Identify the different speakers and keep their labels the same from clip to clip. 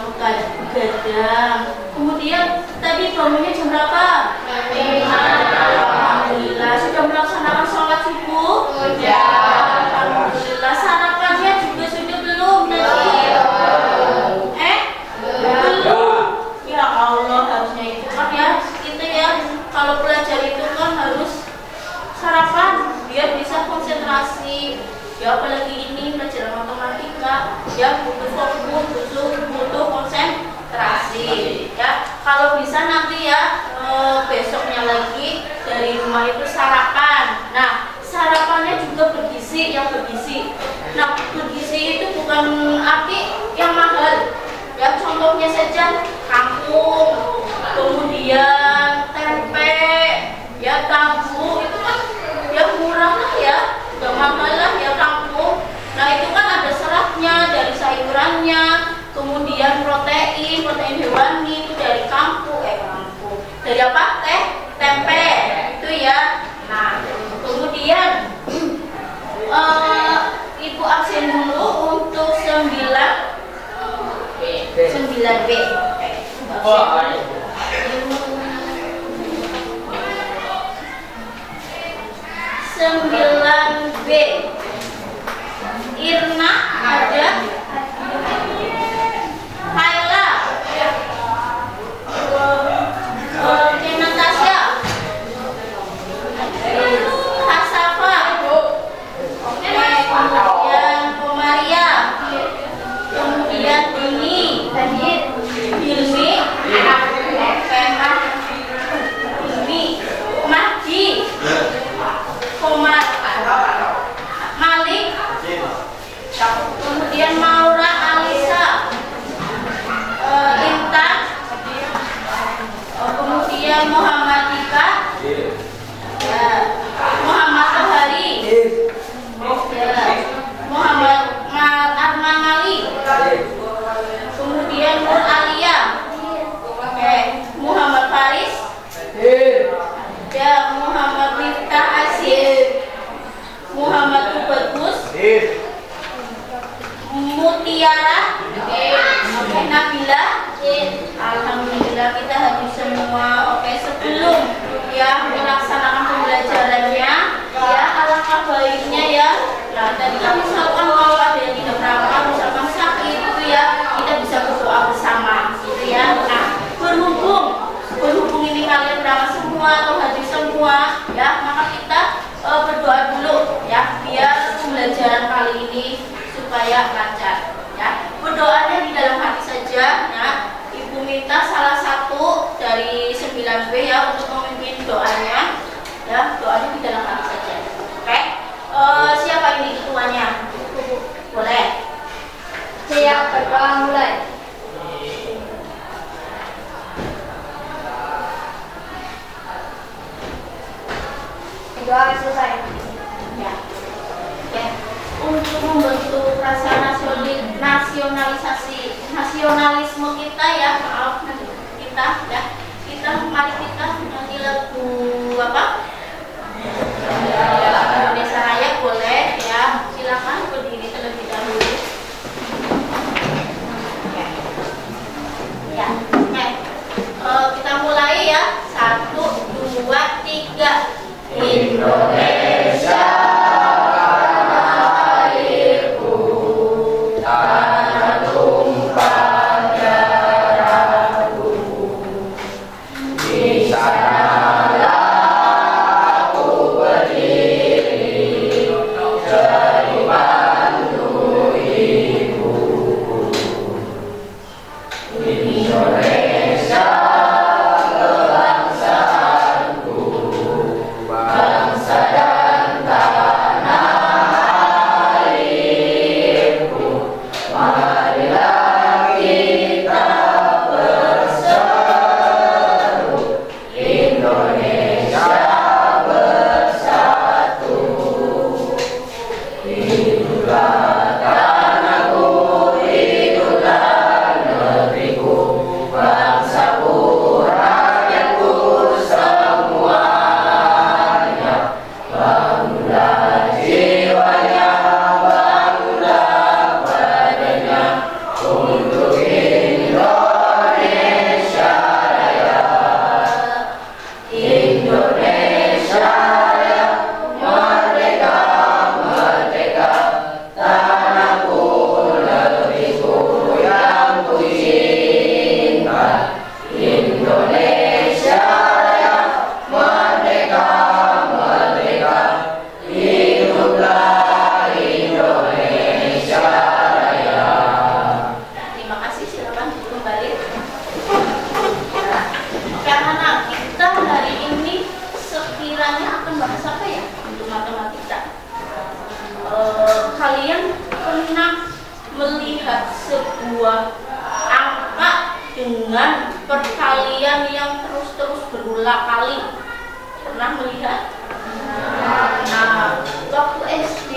Speaker 1: pulang begadang. Kemudian tadi bangunnya jam berapa? Alhamdulillah. Sudah melaksanakan sholat subuh? Alhamdulillah. Sarapannya juga sudah belum tadi? Belum. Ya Allah, harusnya itu kan ya kita ya kalau belajar itu kan harus sarapan biar bisa konsentrasi. Ya apalagi ini pelajaran matematika ya butuh fokus, butuh konsentrasi. Ya kalau bisa nanti ya besoknya lagi dari rumah itu sarapan. Nah sarapannya juga bergizi, yang bergizi. Nah bergizi itu bukan arti yang mahal. Ya contohnya saja kangkung, kemudian tempe, ya tahu itu kan ya murah lah ya, gak mahal lah ya kangkung. Nah itu kan ada seratnya dari sayurannya, kemudian protein hewani itu dari kangkung, dari apa? Tempe itu ya. Nah kemudian ibu absen dulu untuk 9B. Sembilan B. Irna ada. Kaila. Natasha. Hasafa. Kemudian Komaria. Kemudian Dini. Hilmi. Mahdi. Komar. Malik. Kemudian Maura, Alisa, Intan, kemudian Muhammad Ika, ya, Muhammad Tohari, ya, Muhammad Arman Ali, kemudian Nur Alia, Muhammad Faris, ya, Muhammad Miftah Aziz, Muhammad Bagus, Mutiara, Nabila. Alhamdulillah kita habis semua. Oke, sebelum ya melaksanakan pembelajarannya ya alangkah baiknya ya. Nah tadi kan misalkan kalau ada yang tidak berangkat, misalkan sakit itu ya kita bisa berdoa bersama gitu ya. Nah berhubung ini kalian berangkat semua atau hadir semua ya, maka kita berdoa dulu ya biar pembelajaran kali ini supaya lancar ya. Berdoanya di dalam hati saja ya. Ibu minta salah satu dari 9B ya untuk memimpin doanya ya. Doanya di dalam hati saja. Oke. Siapa ini ketuanya? Boleh.
Speaker 2: Siap, berdoa mulai. Doa selesai.
Speaker 1: Ya. Ya. Untuk membentuk rasa nasionalisme kita ya, mari kita nyanyi lagu apa? Indonesia Raya boleh ya, silakan berdiri terlebih dahulu. Ya, kita mulai ya, 1, 2, 3. Indonesia.
Speaker 2: Bangsa dan tanah airku.
Speaker 1: melihat sebuah angka dengan perkalian yang terus-terus berulang kali? Pernah melihat? Nah, waktu SD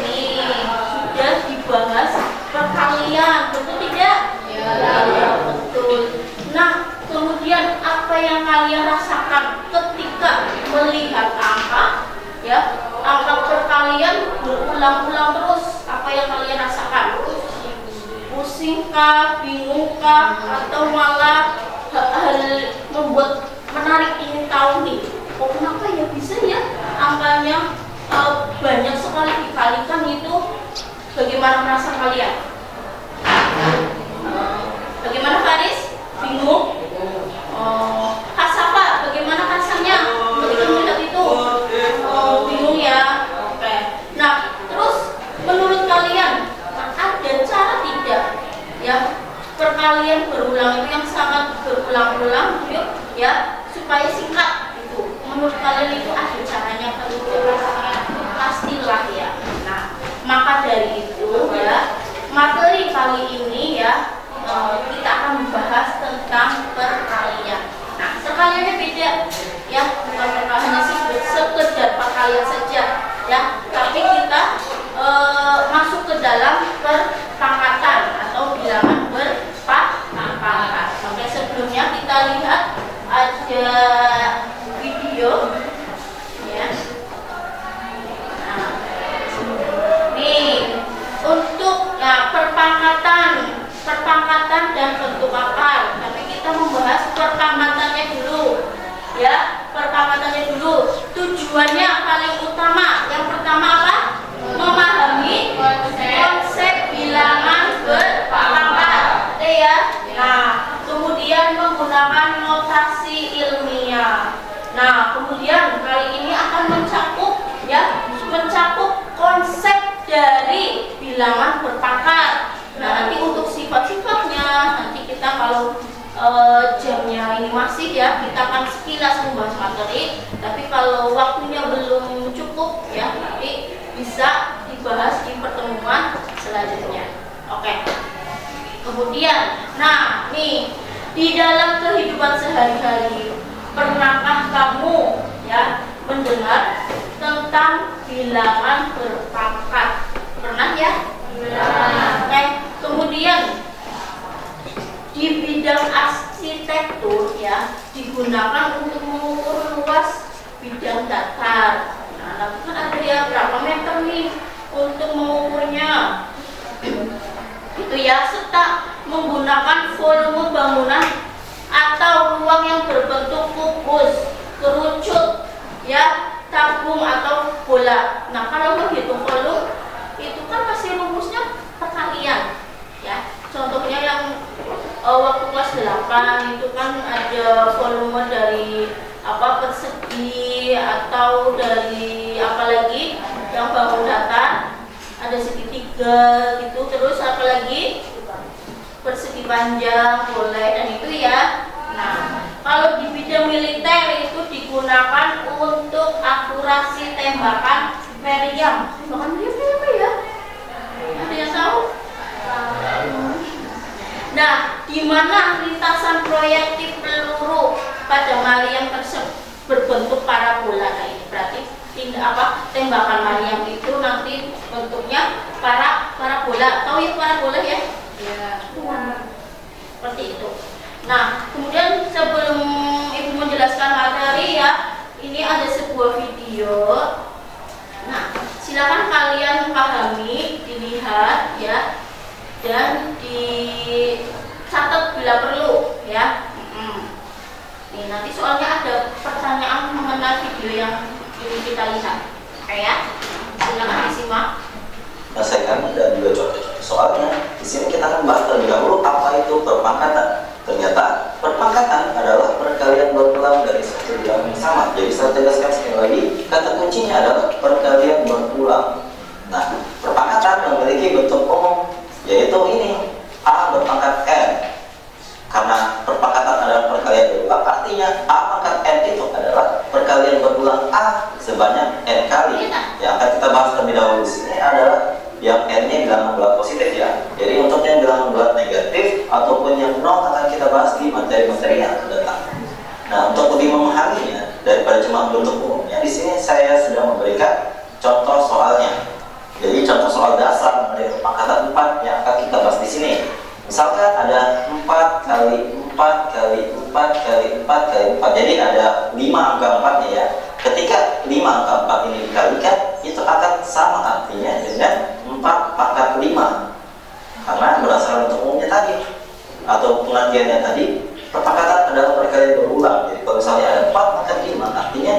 Speaker 1: nih sudah dibahas perkalian, betul tidak? Ya, betul. Nah, kemudian apa yang kalian rasakan ketika melihat angka, ya, angka perkalian berulang-ulang terus? Apa yang kalian rasakan? Pusingkah, bingungkah, atau malah hal membuat menarik ingin tahu nih? Oh, kenapa ya bisa ya angkanya banyak sekali dikalikan itu? Bagaimana merasa kalian? Bagaimana Faris? Bingung? Kak Safa, bagaimana rasanya ketika melihat itu? Bingung ya? Oke. Nah, terus menurut kalian ada cara tidak ya perkalian berulang itu yang sangat berulang-ulang ya supaya singkat itu? Menurut kalian itu ada caranya? Kalau pastilah ya. Nah, maka dari itu ya materi kali ini ya kita akan membahas tentang perkalian. Nah, perkaliannya beda ya, bukan perkalian sekedar perkalian saja ya, tapi kita masuk ke dalam perpangkatan atau bilangan berpangkat. Oke, sebelumnya kita lihat ada video ya. Nah, nih untuk perpangkatan dan bentuk akar. Tapi kita membahas perpangkatannya dulu ya, perpangkatannya dulu. Tujuannya paling utama yang pertama apa? Memahami konsep bilangan berpangkat ya. Nah, kemudian menggunakan notasi ilmiah. Nah, kemudian kali ini akan mencakup konsep dari bilangan berpangkat. Nah, nanti untuk sifat-sifatnya nanti kita kalau jamnya ini masih ya, kita akan sekilas membahas materi. Tapi kalau waktunya belum cukup ya, nanti bisa dibahas di pertemuan selanjutnya. Oke. Kemudian, nah nih di dalam kehidupan sehari-hari pernahkah kamu ya mendengar tentang bilangan berpangkat? Pernah ya? Oke. Kemudian di bidang arsitektur ya digunakan untuk mengukur luas bidang datar. Nah, kan ada ya berapa meter nih untuk mengukurnya itu ya, serta menggunakan volume bangunan atau ruang yang berbentuk kubus, kerucut ya, tabung atau bola. Nah, kalau menghitung volume itu kan pasti rumusnya perkalian ya. Contohnya yang waktu kelas 8 itu kan ada volume dari persegi atau dari apalagi yang bangun datar, ada segitiga gitu, terus apalagi persegi panjang boleh, dan itu ya. Nah, kalau di bidang militer itu digunakan untuk akurasi tembakan meriam. Tembakan meriam apa ya? Ada yang tahu? Nah, di mana lintasan proyektil peluru pada meriam tersebut berbentuk parabola. Nah, ini berarti tembakan meriam itu nanti bentuknya parabola. Tahu ya parabola ya? Ya. Seperti itu. Nah, kemudian sebelum Ibu menjelaskan materi ya, ini ada sebuah video. Nah, silakan kalian pahami, dilihat ya, dan dicatat bila perlu ya. Nih, nanti soalnya ada pertanyaan mengenai video yang ini kita lihat. Oke ya, silakan disimak.
Speaker 3: Selesaikan dan juga contoh soalnya. Di sini kita akan bahas terlebih dahulu apa itu perpangkatan. Ternyata perpangkatan adalah perkalian berulang dari satu bilangan yang sama. Jadi saya tegaskan sekali lagi, kata kuncinya adalah perkalian berulang. Nah, perpangkatan memiliki bentuk umum, yaitu ini A berpangkat N. Karena perpangkatan adalah perkalian berulang, artinya A pangkat N itu adalah perkalian berulang A sebanyak N kali. Yang akan kita bahas terlebih dahulu di sini adalah yang n-nya bilangan bulat positif ya. Jadi untuk yang bilangan bulat negatif ataupun yang nol akan kita bahas di materi-materi yang akan datang. Nah, untuk lebih memahaminya daripada cuma bentuk umumnya, di sini saya sudah memberikan contoh soalnya. Jadi contoh soal dasar mengenai perpangkatan 4 yang akan kita bahas di sini. Misalkan ada 4 kali 4 kali 4 kali 4 kali 4. Jadi ada 5 angka 4-nya ya. Ketika 5 angka 4 ini dikalikan, itu akan sama artinya dengan 4 pangkat 5. Karena berdasarkan bentuk umumnya tadi atau pengertiannya tadi, perpangkatan adalah perkalian berulang. Jadi kalau misalnya ada 4 pangkat 5, artinya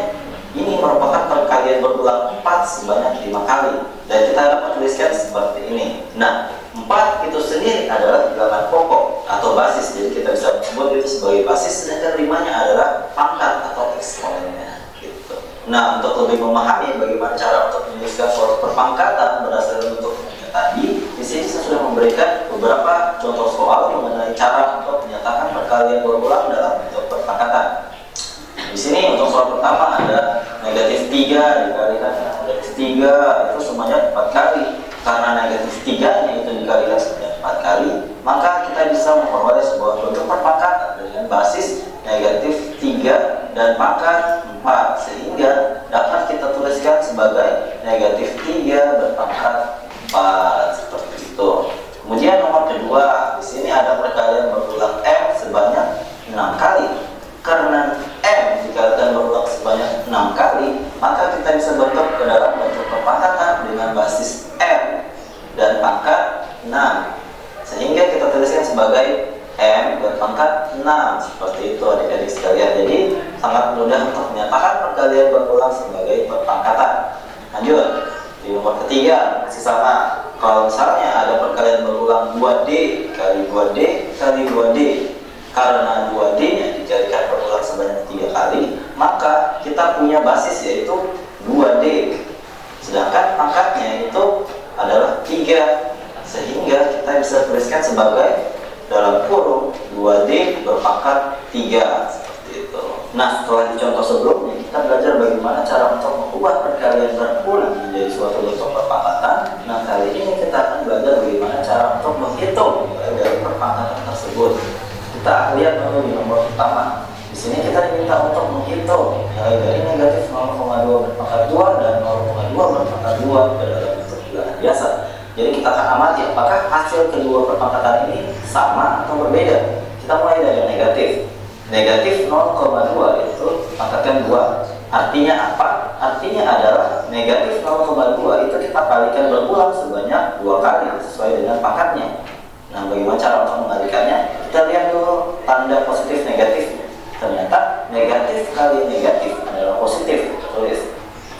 Speaker 3: ini merupakan perkalian berulang 4 sebanyak 5 kali. Dan kita dapat tuliskan seperti ini. Nah, 4 itu sendiri adalah bilangan pokok atau basis. Jadi kita bisa sebut itu sebagai basis, sedangkan 5-nya adalah pangkat atau eksponennya. Gitu. Nah, untuk lebih memahami bagaimana cara untuk menuliskan suatu perpangkatan berdasarkan bentuk umumnya tadi, di sini saya sudah memberikan beberapa contoh soal mengenai cara untuk menyatakan perkalian berulang dalam bentuk perpangkatan. Di sini untuk soal pertama ada negatif 3 dikalikan negatif 3 itu semuanya 4 kali. Karena negatif 3 itu dikalikan sebanyak 4 kali, maka kita bisa memperoleh sebuah bentuk perpangkatan dengan basis negatif 3 dan pangkat 4, sehingga dapat kita tuliskan sebagai negatif 3 berpangkat 4 seperti itu. Kemudian nomor kedua, di sini ada perkalian berulang M sebanyak 6 kali. Karena M dikalikan berulang sebanyak 6 kali, maka kita bisa bentuk ke dalam bentuk perpangkatan dengan basis M dan pangkat 6, sehingga kita tuliskan sebagai M berpangkat 6 seperti itu adik-adik sekalian. Jadi sangat mudah untuk menyatakan perkalian berulang sebagai perpangkatan. Lanjut di nomor ketiga masih sama. Kalau misalnya ada perkalian berulang 2D kali 2D kali 2D, karena 2D nya dijadikan berulang sebanyak 3 kali, maka kita punya basis yaitu 2D, sedangkan pangkatnya itu adalah 3, sehingga kita bisa tuliskan sebagai dalam kurung 2D berpangkat 3 seperti itu. Nah, setelah di contoh sebelumnya kita belajar bagaimana cara untuk mengubah perkalian berulang menjadi suatu bentuk perpangkatan. Nah, kali ini kita akan belajar bagaimana cara untuk menghitung dari perpangkatan tersebut. Kita lihat dulu di nomor pertama. Di sini kita diminta untuk menghitung nilai dari negatif 0,2 berpangkat 2 dan 0,2 berpangkat 2 ke dalam bentuk bilangan biasa. Jadi kita akan amati apakah hasil kedua perpangkatan ini sama atau berbeda. Kita mulai dari yang negatif. Negatif 0,2 itu pangkatkan 2. Artinya apa? Artinya adalah negatif 0,2 itu kita kalikan berulang sebanyak 2 kali sesuai dengan pangkatnya. Nah, bagaimana cara untuk mengalikannya? Kita lihat dulu tanda positif negatifnya. Ternyata negatif kali negatif adalah positif. Tulis.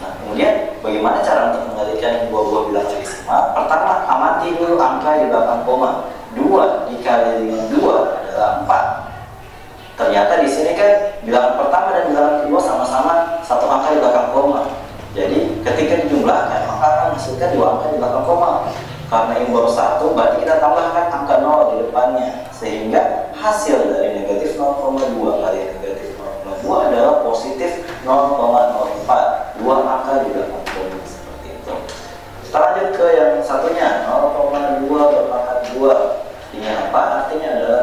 Speaker 3: Nah, kemudian bagaimana cara untuk mengalihkan dua buah bilangan desimal? Pertama, amati dulu angka di belakang koma. 2 dikali dengan 2 adalah 4. Ternyata di sini kan bilangan pertama dan bilangan kedua sama-sama satu angka di belakang koma. Jadi ketika dijumlahkan maka akan menghasilkan 2 angka di belakang koma. Karena ini baru 1, berarti kita tambahkan angka 0 di depannya, sehingga hasil dari negatif 0,2 kali negatif 0,2 adalah positif 0,04, 2 angka di belakang koma seperti itu. Kita lanjut ke yang satunya, 0,2 berpangkat 2. Artinya apa? Artinya adalah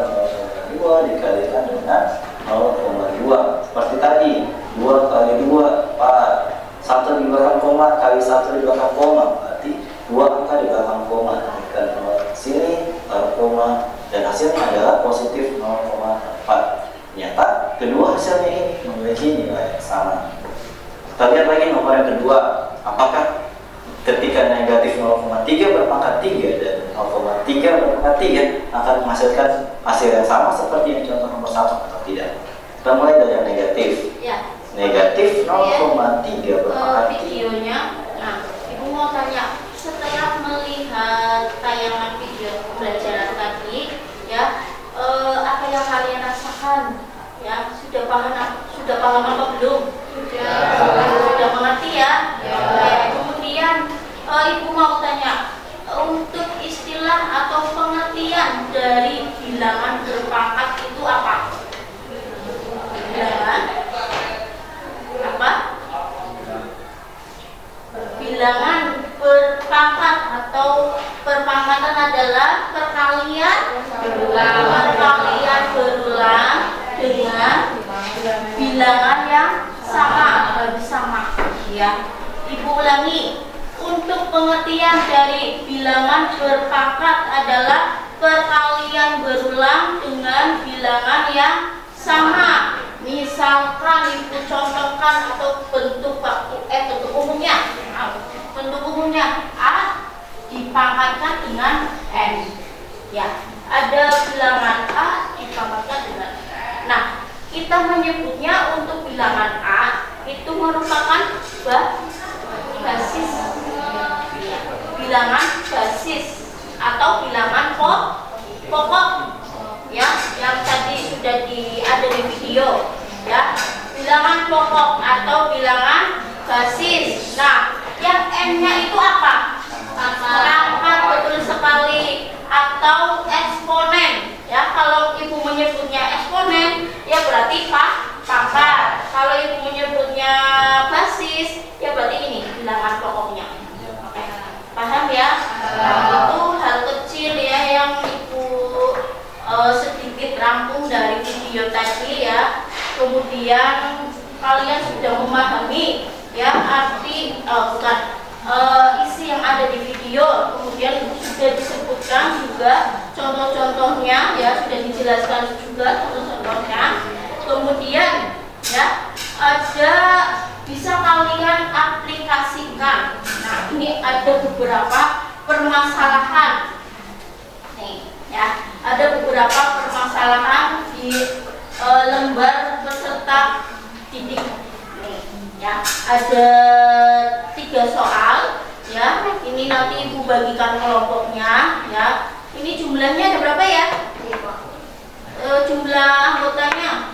Speaker 3: 0,2 dikalikan dengan 0,2. Seperti tadi, 2 kali 2, 4. 1 di belakang koma kali 1 di belakang koma, berarti 2 angka di belakang koma. Dan 0 sini taruh koma, dan hasilnya adalah positif 0,4. Ternyata kedua hasilnya ini memiliki nilai yang sama. Kita lihat lagi nomor yang kedua. Apakah ketika negatif 0,3 berpangkat 3 dan 0,3 berpangkat 3 akan menghasilkan hasil yang sama seperti yang contoh nomor 1 atau tidak? Kita mulai dari yang negatif.
Speaker 1: Ya.
Speaker 3: Negatif 0,3 berpangkat 3.
Speaker 1: Videonya. Nah, Ibu mau tanya, setelah melihat tayangan video pembelajaran tadi, ya, apa yang kalian rasakan? Ya, sudah paham apa belum? Sudah mengerti ya? Ya. Kemudian Ibu mau tanya, untuk istilah atau pengertian dari bilangan berpangkat itu apa? Bilangan apa? Bilangan berpangkat atau perpangkatan adalah perkalian berulang dengan bilangan yang sama, harus sama. Ya, Ibu ulangi. Untuk pengertian dari bilangan berpangkat adalah perkalian berulang dengan bilangan yang sama. Misalkan Ibu contohkan atau bentuk umumnya. Bentuk umumnya A dipangkatkan dengan N. Ya, ada bilangan A dipangkatkan dengan N. Nah, kita menyebutnya untuk bilangan A itu merupakan basis, bilangan basis atau bilangan pokok, ya, yang tadi sudah ada di video, ya, bilangan pokok atau bilangan basis. Nah, yang N-nya itu apa? Perangkat, betul sekali, atau eksponen. Ya, kalau Ibu menyebutnya eksponen, ya berarti pangkat. Kalau Ibu menyebutnya basis, ya berarti ini bilangan pokoknya. Oke, paham ya? Itu hal kecil ya yang Ibu sedikit rangkum dari video tadi ya. Kemudian kalian sudah memahami ya arti isi yang ada di video, kemudian sudah disebutkan juga contoh-contohnya ya, sudah dijelaskan juga contoh-contohnya. Kemudian ya ada bisa kalian aplikasikan. Nah, ini ada beberapa permasalahan nih ya, ada beberapa permasalahan di lembar peserta didik nih ya. Ada 3 soal ya, ini nanti Ibu bagikan kelompoknya ya. Ini jumlahnya ada berapa ya? Jumlah anggotanya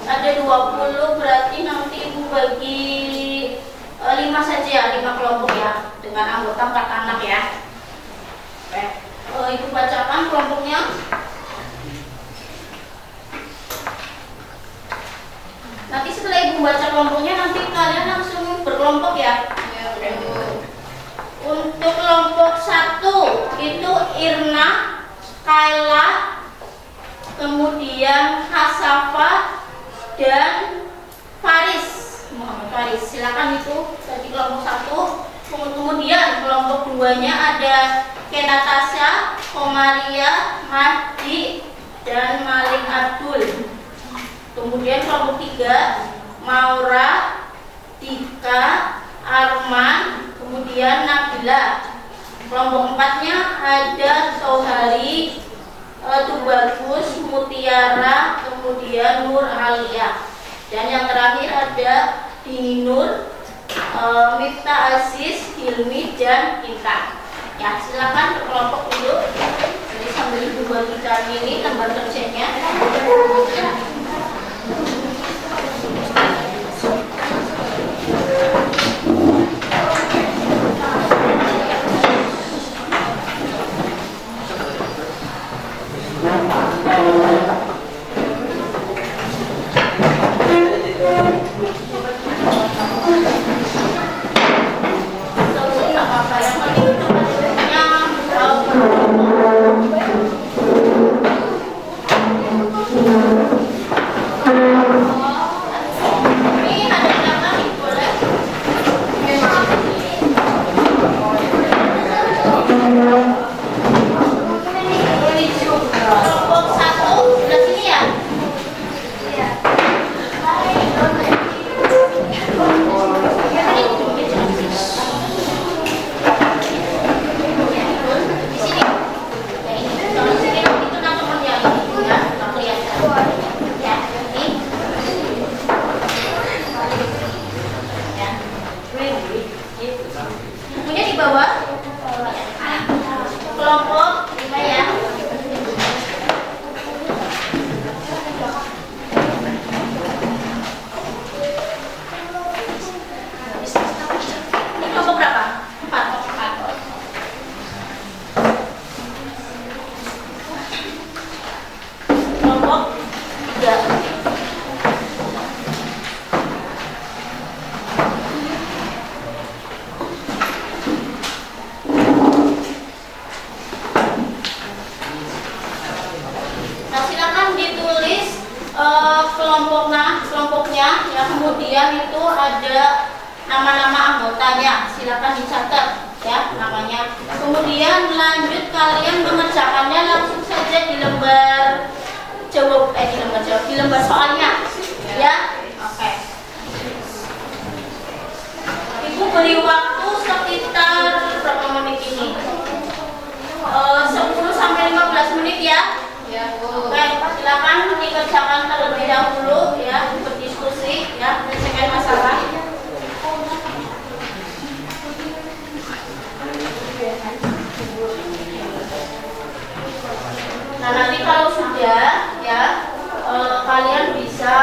Speaker 1: ada 20, berarti nanti Ibu bagi 5 saja, 5 kelompok ya, dengan anggota 4 anak ya. Ibu bacakan kelompoknya. Nanti setelah Ibu baca kelompoknya, nanti kalian langsung berkelompok ya. Untuk kelompok 1 itu Irna, Kaila, kemudian Hasafa dan Faris, Muhammad Faris. Silakan itu dari kelompok 1. Kemudian kelompok 2-nya ada Kenatasha, Komaria, Mahdi, dan Malik Abdul. Kemudian kelompok 3 Maura, Dika, Arman, kemudian Nabila. Kelompok 4-nya ada Tohari, Tubagus, Mutiara, kemudian Nur Alia. Dan yang terakhir ada Dini Nur, Miftah Aziz, Hilmi, dan Intan. Ya, silakan berkelompok dulu. Jadi sambil Ibu bagikan ini lembar kerjanya. Kelompok 1 Nah, kemudian itu ada nama-nama anggotanya, silakan dicatat ya namanya. Kemudian lanjut kalian mengerjakannya langsung saja di lembar di lembar soalnya ya. Oke. Ibu beri waktu sekitar berapa menit ini? 10 sampai 15 menit ya. Oke, silakan dikerjakan terlebih dahulu ya, berdiskusi ya, menyelesaikan masalah. Nah, nanti kalau sudah ya kalian bisa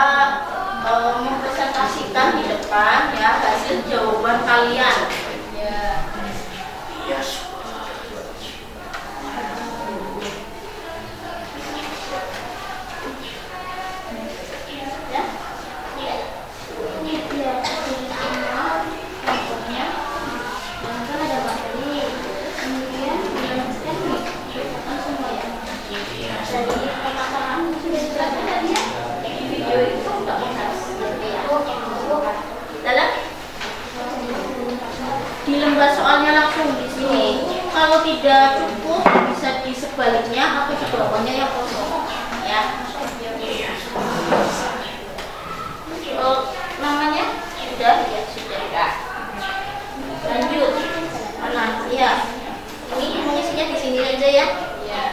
Speaker 1: mempresentasikan di depan ya hasil jawaban kalian. Di lembar soalnya langsung di sini. Kalau tidak cukup bisa di sebaliknya atau di bawahnya yang kosong. Ya. Namanya sudah ya sudah. Lanjut. Mana? Iya. Ini mengisinya di sini aja ya. Iya.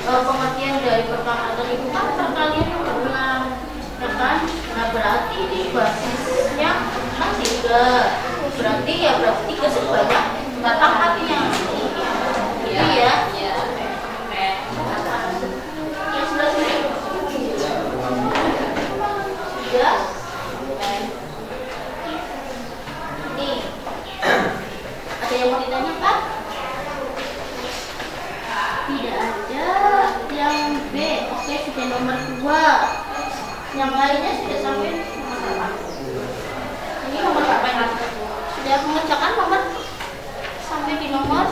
Speaker 1: Pengertian dari perpangkatan itu kan perkalian yang berulang, ya kan? Nah berarti ini basisnya kan 3, berarti 3 sebanyak pangkatnya. Iya. Yang sebelah sini sudah. Nih, ada yang mau ditanyakan? Tidak ada. Yang B, oke, sudah nomor 2. Yang lainnya sudah sampai nomor berapa? Ini nomor berapa yang sudah mengerjakan nomor sampai di nomor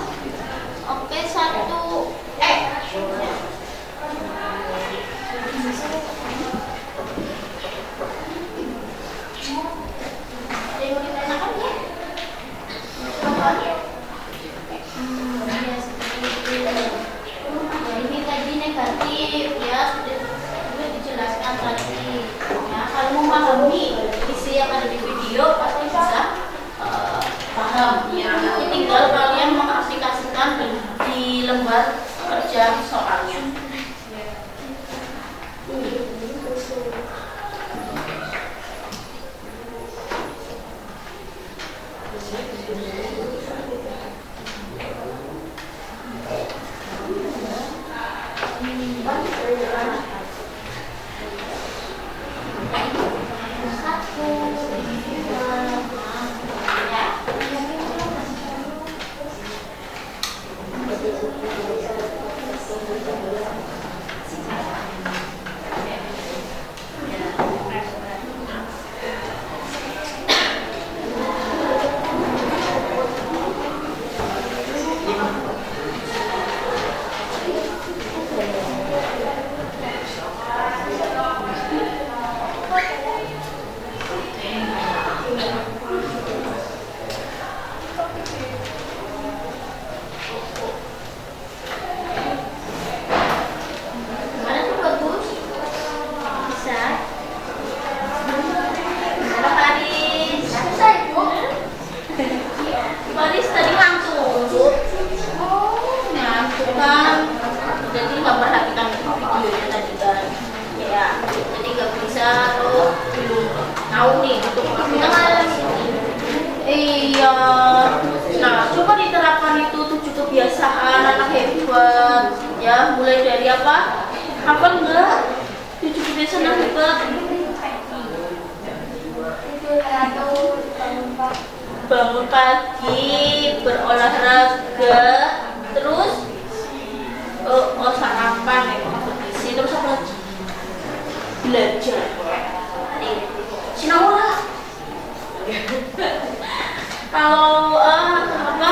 Speaker 1: oke 1E. Ada yang mau ditanyakan ya? Ini tadi negatif ya, sudah dijelaskan tadi ya. Kalau memahami isi yang ada di video pasti bisa paham ya. Nanti tinggal kalian mengaplikasikan di lembar kerja soalnya. Baris tadi ngantuk. Oh, ngantuk kan. Jadi nggak perhatikan videonya tadi kan. Ya, jadi nggak bisa tuh belum tahu nih untuk melakukan ini. Iya. Nah, coba diterapkan itu 7 kebiasaan anak hebat. Ya, mulai dari apa? Apa enggak? 7 kebiasaan anak hebat. Bangun pagi, berolahraga, terus sarapan, kompetisi, terus apa lagi? Belajar. Sinawara. Kalau apa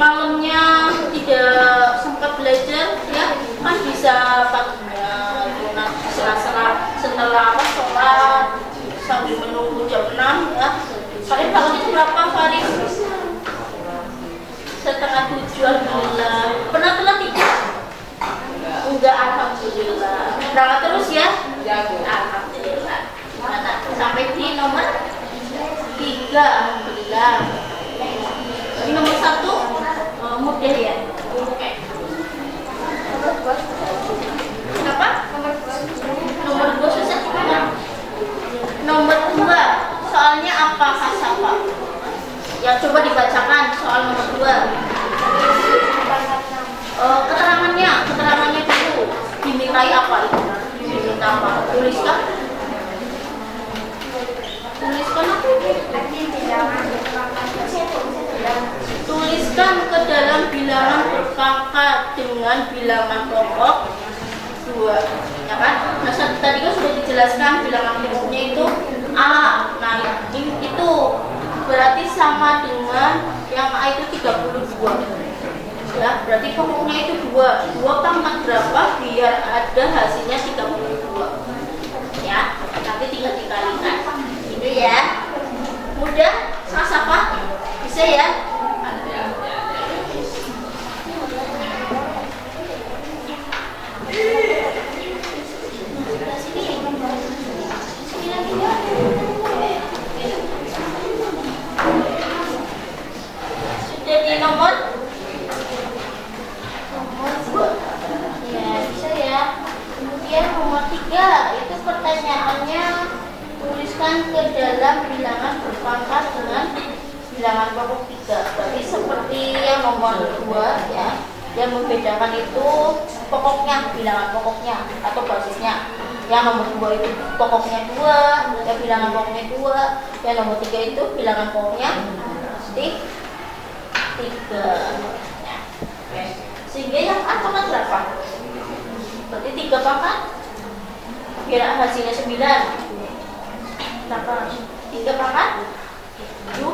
Speaker 1: malamnya tidak sempat belajar, ya kan bisa paginya, nanti setelah sholat sambil menunggu jam 6 ya. Kalian bangun itu berapa, Farid? Setengah 7, alhamdulillah. Pernah telat tidak? Enggak, alhamdulillah. Berangkat terus ya? Alhamdulillah. Nah, sampai di nomor 3, alhamdulillah. Ini nomor 1 mudah ya? Oke. Kenapa? Nomor 2 susah. Nomor 2 soalnya apa, Kak Safa? Ya coba dibacakan soal nomor 2. Keterangannya dulu. Dimintai apa itu? Diminta apa? Tuliskan apa? Tuliskan ke dalam bilangan berpangkat dengan bilangan pokok 2. Ya kan? Nah, tadi kan sudah dijelaskan bilangan pokoknya itu A. Nah, itu berarti sama dengan yang A itu 32. Ya, berarti pokoknya itu 2 pangkat berapa biar ada hasilnya 32. Ya, nanti tinggal dikalikan. Gitu ya. Mudah, Safa? Bisa ya? Sudah di nomor 2. Ya, bisa ya. Kemudian nomor 3 itu pertanyaannya tuliskan ke dalam bilangan berpangkat dengan bilangan pokok 3. Berarti seperti yang nomor 2 ya. Yang membedakan itu pokoknya, bilangan pokoknya atau basisnya. Yang nomor 2 itu pokoknya 2, yang bilangan pokoknya 2. Yang nomor 3 itu bilangan pokoknya 3. Ya. Sehingga yang A pangkat berapa? Berarti 3 pangkat biar hasilnya 9. Berapa? 3 pangkat 2.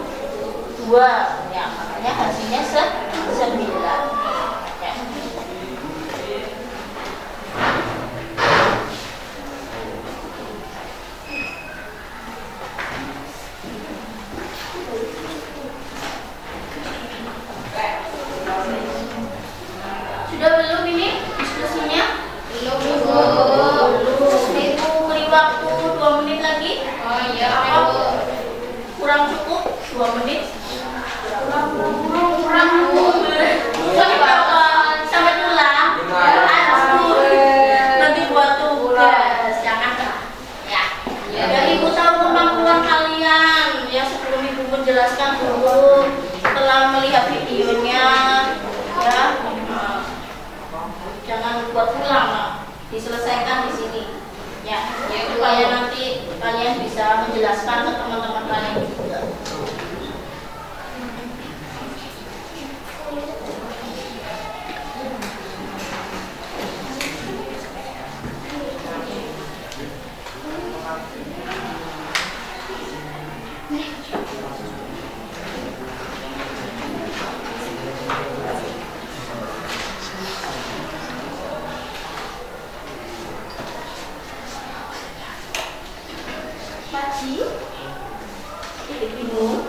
Speaker 1: Ya, makanya hasilnya 9. Sudah belum ini diskusinya? Belum. Ibu beri waktu 2 menit lagi.
Speaker 2: Oh iya,
Speaker 1: Kurang cukup 2 menit. Kurang. Sampai pulang. Nanti buat tugas. Jangan ya. Biar ibu tahu kemampuan kalian. Ya, sebelum ibu menjelaskan dulu. Setelah melihat videonya, ya. Jangan buat pulang, diselesaikan di sini, ya, supaya nanti kalian bisa menjelaskan ke teman-teman kalian juga. Pagi, bingung.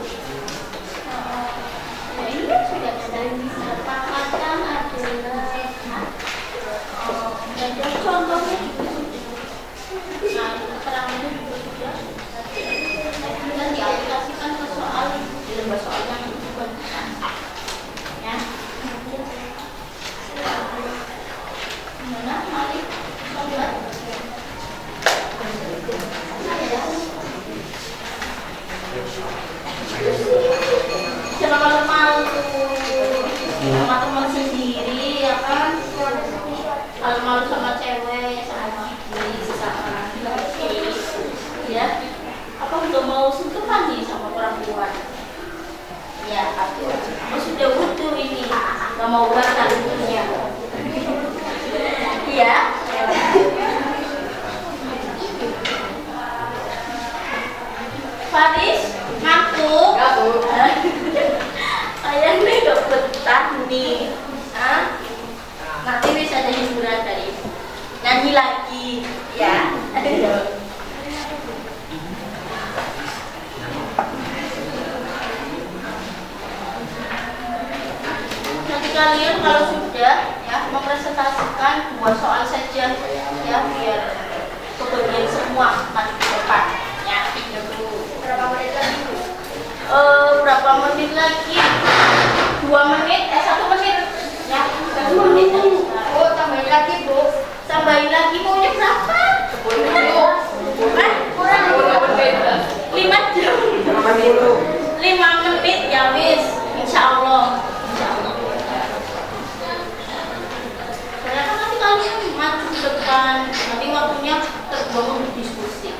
Speaker 1: Nah, ini kan sudah ada pangkatan adalah dan contohnya juga sudah. Nah, keterangannya juga sudah. Dan diaplikasikan ke soal di lembar soal yang bukan. Oh, sudah butuh ini. Gak mau bakal butuhnya. Iya. Faris, ngantuk. Kayaknya gak betah nih. Hah? Nanti bisa ada hiburan dari nyanyi lagi, ya. Nanti kalian kalau sudah ya mempresentasikan 2 soal saja ya biar kebagian semua maju ke depan ya.
Speaker 2: Berapa menit lagi?
Speaker 1: Berapa menit lagi? 2 menit, 1 menit ya, 1 menit.
Speaker 2: Oh, tambahin lagi, Bu.
Speaker 1: Tambahin lagi maunya berapa? 10 menit. Kurang 5 jam. 5 menit ya wis, insya Allah. Soalnya kan nanti kalian maju ke depan, nanti waktunya terbuang untuk diskusi.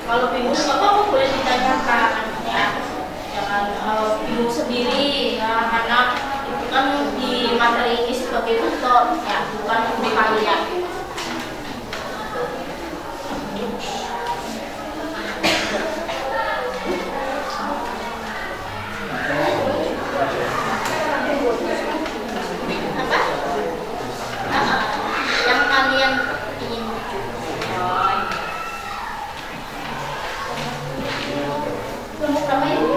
Speaker 1: Kalau bingung nggak apa-apa boleh ditanyakan ya, jangan bingung sendiri ya, karena itu kan di materi ini sebagai tutor ya, bukan untuk kalian. Apa? Yang kalian ingin tuju. Kamu berapa ini?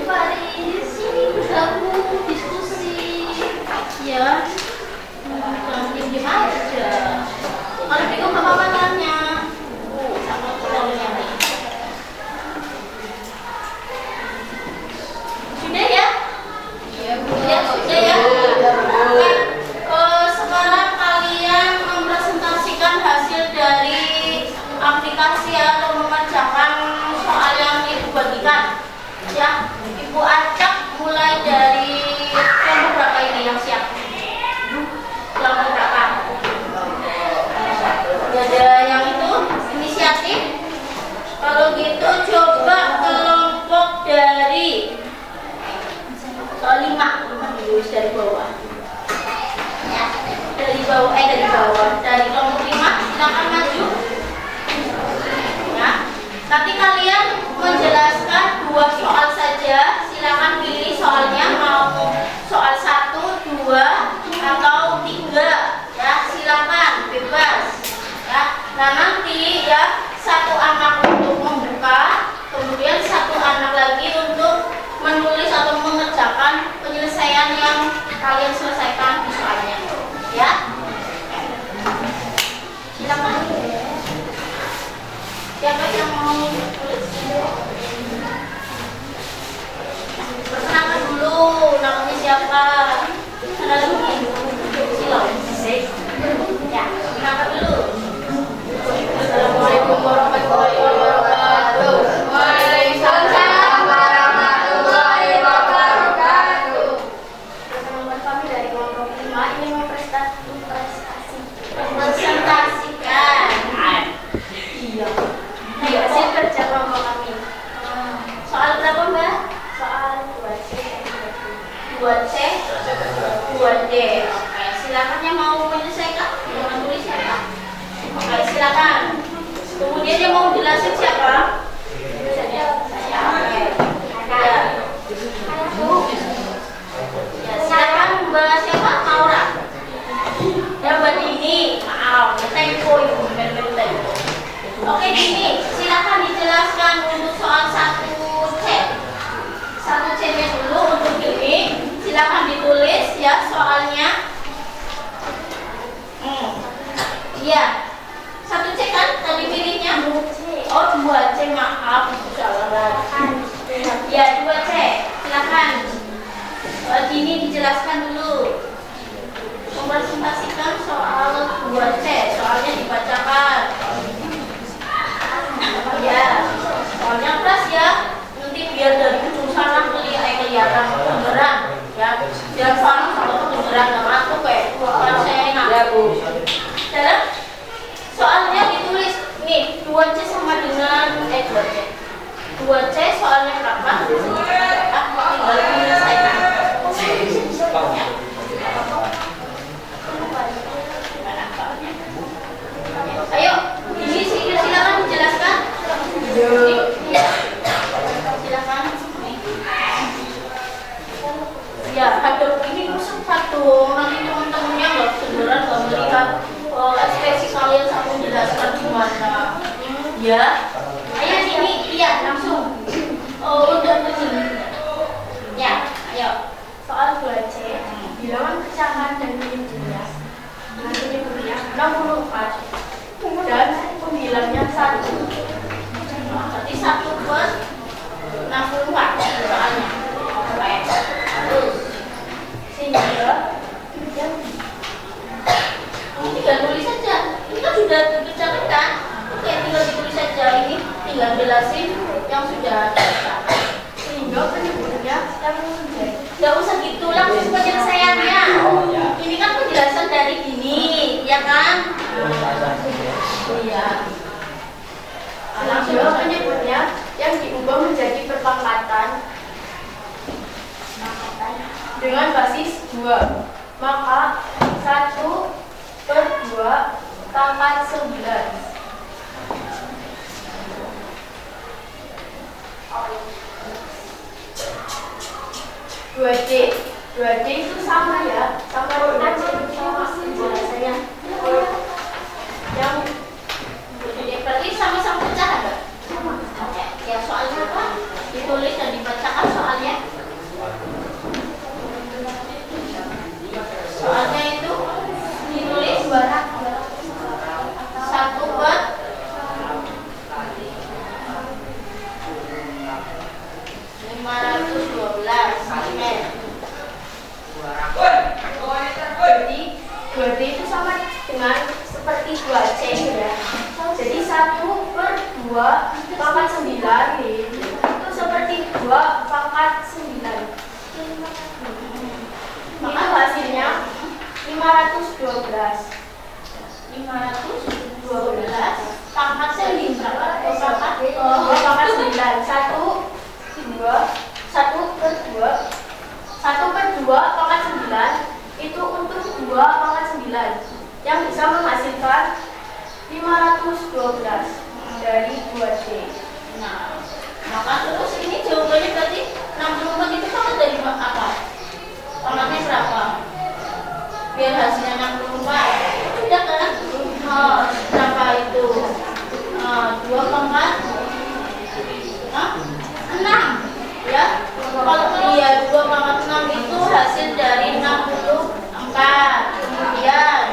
Speaker 1: Faris, sini bergabung diskusi ya, jangan diem aja. Kalau bingung nggak apa-apa tanya. Sama tutornya nih. Sudah ya?
Speaker 2: Iya, Bu.
Speaker 1: Ya sudah ya. Oke. Sekarang kalian mempresentasikan hasil dari aplikasi atau mengerjakan soal yang ibu bagikan. Ya, Ibu acak mulai dari kelompok berapa ini yang siap? Kelompok berapa? Ada yang itu inisiatif. Kalau gitu coba kelompok dari 5 dulu dari bawah. Ya, dari bawah. Dari kelompok 5 silakan maju. Ya. Nanti kalian menjelaskan 2 soal saja. Silakan pilih soalnya mau soal 1, 2 atau 3 ya, silakan bebas ya. Nah nanti ya 1 anak untuk membuka, kemudian 1 anak lagi untuk menulis atau mengerjakan penyelesaian yang kalian selesaikan di soalnya ya. Silakan. Siapa yang mau tulis? Perkenalkan dulu, namanya siapa? Kenal dulu. Silakan. Ya, perkenalkan dulu. Assalamualaikum warahmatullahi wabarakatuh.
Speaker 2: Waalaikumsalam warahmatullahi wabarakatuh. Perkenalkan kami dari kelompok 5 ini
Speaker 1: Presentasikan. Iya. Hasil kerja kelompok kami. Soal berapa Mbak?
Speaker 2: soal 2C.
Speaker 1: 2C, 2D. Oke, silakan yang mau menyelesaikan, yang menulis siapa? Oke, silakan. Kemudian yang mau jelasin siapa? Saya. Oke. Ya. Ya, silakan Mbak siapa? Maura. Ya Mbak Dini. Maaf, tempo ibu, benar-benar tempo. Oke Dini, silakan dijelaskan untuk soal 1C. 1C-nya dulu untuk ini. Silakan ditulis ya soalnya. Iya. 1C kan tadi pilihnya? Oh 2C, maaf. Salah. Ya 2C. Silakan. Dini dijelaskan dulu. Ya Bu. Dalam soalnya ditulis nih 2C sama dengan 2C. 2C soalnya berapa? Tinggal menyelesaikan. Ya. Ayo, ini silakan dijelaskan. Ya. Silakan. Ya, ada ini khusus satu. Nanti teman-temannya nggak beneran nggak melihat ekspresi kalian sampai menjelaskan gimana. Ya. Ayo sini, iya langsung. Udah begini. Ya, ayo.
Speaker 2: Soal 2C, bilangan pecahan dan penyebutnya. Penyebutnya 64 dan pembilangnya 1.
Speaker 1: Berarti 1 per 64 soalnya. Terus
Speaker 2: Sehingga
Speaker 1: tinggal tulis saja. Ini kan sudah dikerjakan kan? Oke, tinggal ditulis saja ini. Tinggal jelasin yang sudah ada.
Speaker 2: sehingga penyebutnya yang menjadi
Speaker 1: Gak usah gitu, langsung penyelesaiannya. Ini kan penjelasan dari gini, ya kan? Iya. Langsung
Speaker 2: sehingga penyebutnya yang diubah menjadi perpangkatan dengan basis 2. Maka 1 per 2 pangkat 9. 2D itu sama ya, sama dengan penjelasannya. Yang
Speaker 1: berarti sama-sama pecahan nggak? Oke, ya soalnya apa? Ditulis dan dibacakan soalnya. Soalnya itu ditulis 1 per 512 cm.
Speaker 2: Jadi 2D itu sama dengan seperti 2C ya. Jadi 1 per 2 pangkat 9 itu seperti 2 pangkat 9. Itu hasilnya 512.
Speaker 1: 512 pangkatnya di berapa? Pangkat
Speaker 2: 2 pangkat 9. 1 per 2 pangkat 9 itu untuk 2 pangkat 9 yang bisa menghasilkan 512 dari 2C.
Speaker 1: Nah, maka terus ini jawabannya berarti 64 itu pangkat dari apa? Pangkatnya berapa? Biar hasilnya 64. Sudah kan? Berapa itu? 2 pangkat 6 ya. Kalau iya 2 pangkat 6 itu hasil dari 64. Kemudian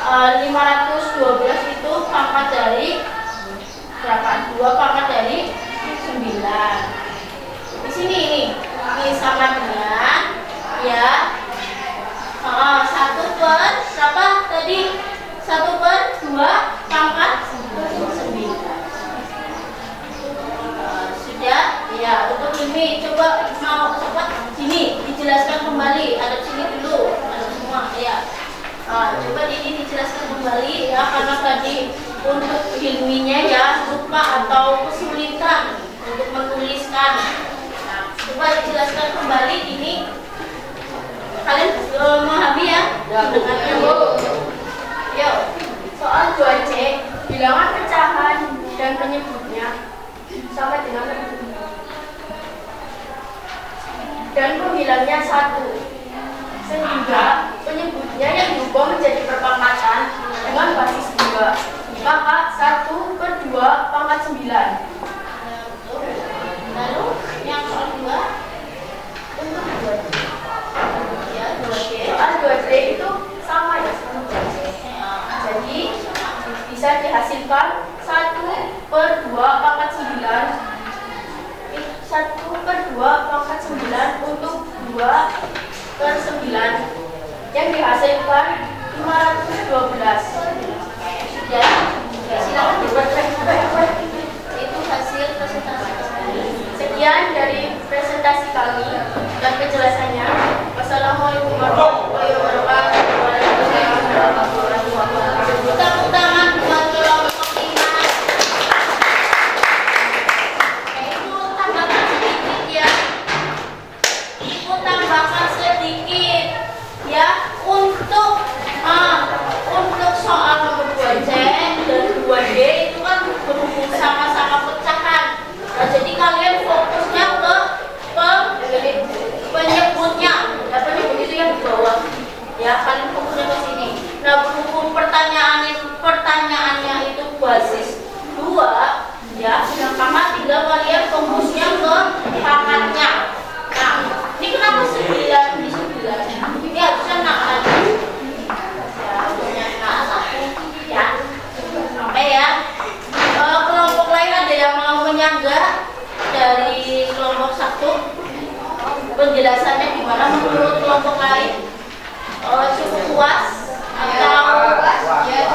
Speaker 1: 512 itu pangkat dari berapa? 2 pangkat dari 9. Di sini ini sama dengan ya 1 per berapa tadi? 1 per 2 pangkat 9. Sudah ya. Untuk ini coba mau cepat sini dijelaskan kembali. Ada sini dulu, ada semua ya. Coba ini dijelaskan kembali ya, karena tadi untuk ilminya ya lupa atau kesulitan untuk menuliskan. Nah, coba dijelaskan kembali ini. Kalian memahami ya? Dengarnya Bu.
Speaker 2: Yuk, soal 2C, bilangan pecahan dan penyebutnya sama dengan dan pembilangnya 1. Sehingga penyebutnya yang diubah menjadi perpangkatan dengan basis 2. Maka 1 per 2 pangkat 9.
Speaker 1: Lalu yang soal 2
Speaker 2: Untuk 2C.
Speaker 1: ya 2D.
Speaker 2: Soal 2C itu sama ya sama 2C. Jadi bisa dihasilkan 1 per 2 pangkat 9. 1 per 2 pangkat 9 untuk 2 per 9 yang dihasilkan 512.
Speaker 1: Sudah. Silakan dibuat itu hasil presentasi.
Speaker 2: Sekian dari presentasi kami dan penjelasannya. Wassalamualaikum warahmatullahi wabarakatuh.
Speaker 1: Nah, berhubung pertanyaannya itu basis 2, ya, maka tinggal kalian fokusnya ke pangkatnya. Nah, ini kenapa 9 di 9? Ini harusnya nak lagi. Ya, harusnya nak 1, ya. Sampai ya. Kelompok lain ada yang mau menyangga dari kelompok 1? Penjelasannya gimana menurut kelompok lain? Cukup puas atau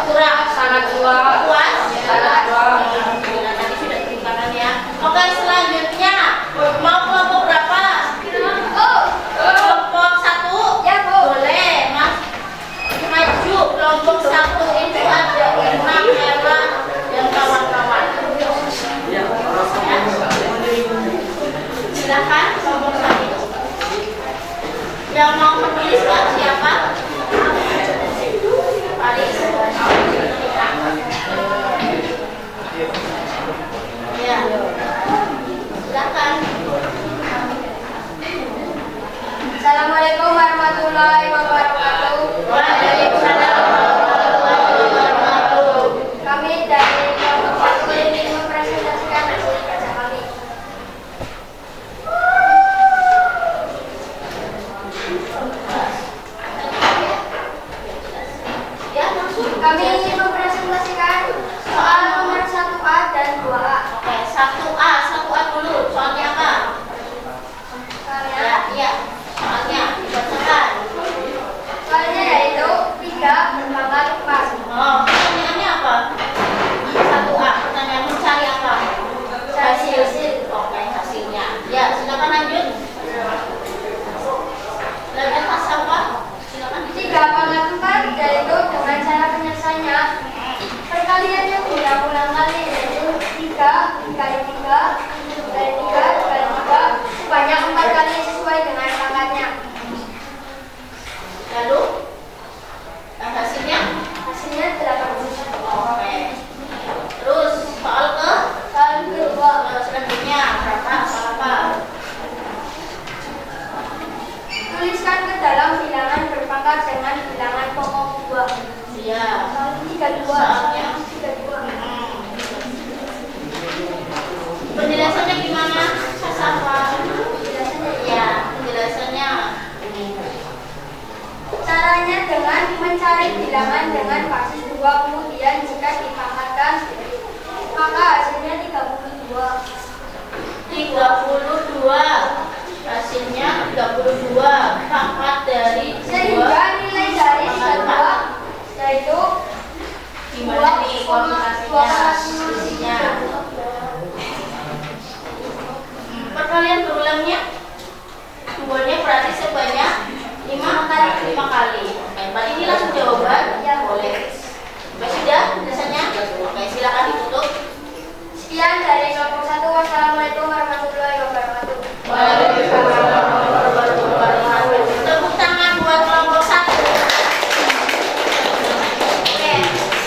Speaker 1: kurang? Sangat puas. Nanti sudah ceritakan ya. Oke, selanjutnya mau kelompok berapa? Kelompok 1?
Speaker 2: Ya, Bu.
Speaker 1: Boleh, Mas. Maju kelompok 1 itu ada Irma, Ella, dan kawan-kawan. Ya. Silakan kelompok 1. Yang mau menulis Pak, siapa? Paris. Ya. Silakan.
Speaker 2: Assalamualaikum warahmatullahi wabarakatuh.
Speaker 1: Waalaikumsalam warahmatullahi wabarakatuh.
Speaker 2: Kami dari kelompok 1 ingin mempresentasikan hasil kerja kami.
Speaker 1: Ya, langsung.
Speaker 2: Kami ingin mempresentasikan soal nomor 1A dan 2A.
Speaker 1: Oke, 1A dulu. Soalnya apa?
Speaker 2: Soalnya,
Speaker 1: Ya. Soalnya dibacakan.
Speaker 2: soalnya yaitu 3 berpangkat 4.
Speaker 1: Oh, pertanyaannya apa? 1A. Pertanyaan mencari apa? Hasil. Oke, hasilnya. Ya, silakan lanjut. Lanjut Mas apa? Silakan.
Speaker 2: 3 pangkat 4 yaitu dengan cara penyelesaiannya perkalian yang berulang-ulang kali, yaitu 3 dikali 3 dari 3 dikali 3 sebanyak 4 kali sesuai dengan pangkatnya.
Speaker 1: Lalu hasilnya?
Speaker 2: Hasilnya 81.
Speaker 1: Oke. Terus soal
Speaker 2: kedua,
Speaker 1: selanjutnya berapa? Soal apa?
Speaker 2: tuliskan ke dalam bilangan berpangkat dengan bilangan pokok 2.
Speaker 1: Iya.
Speaker 2: Soal 32.
Speaker 1: Soalnya?
Speaker 2: 32.
Speaker 1: Penjelasannya gimana? Sasafa.
Speaker 2: Penjelasannya
Speaker 1: Ya, penjelasannya.
Speaker 2: caranya dengan mencari bilangan dengan basis 2, kemudian jika dipangkatkan maka hasilnya 32.
Speaker 1: 32. Hasilnya 32. Pangkat dari 2.
Speaker 2: Sehingga nilai dari 32 yaitu
Speaker 1: Gimana nih kualifikasinya? Isinya. Perkalian berulangnya 2-nya berarti sebanyak 5 kali. Oke, Mbak ini langsung jawaban?
Speaker 2: Ya.
Speaker 1: Boleh. Mbak sudah biasanya? Oke, silakan ditutup.
Speaker 2: sekian dari kelompok 1. Wassalamualaikum warahmatullahi wabarakatuh.
Speaker 1: Waalaikumsalam warahmatullahi wabarakatuh. Tepuk tangan buat kelompok 1. Oke,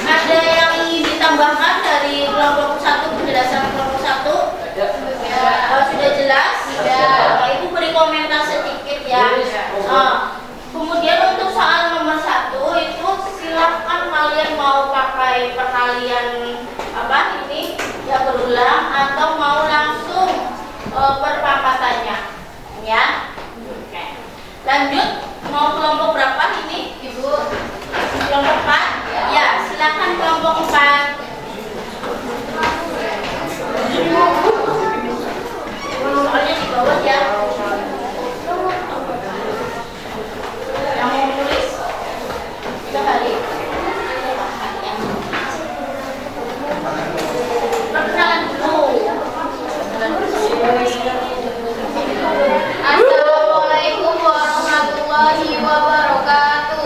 Speaker 1: ada yang ingin ditambahkan dari kelompok 1, penjelasan kelompok 1? Sudah jelas? Nah, Ibu beri komentar sedikit ya. Kemudian untuk soal nomor 1 itu silahkan kalian mau pakai perkalian apa ini ya berulang atau mau langsung perpangkatannya ya. Oke. Lanjut, mau kelompok berapa ini Ibu? Kelompok 4? Ya, silakan kelompok 4. Soalnya di bawah ya. Yang mau menulis 3 kali. Perkenalan dulu.
Speaker 2: Assalamualaikum warahmatullahi wabarakatuh.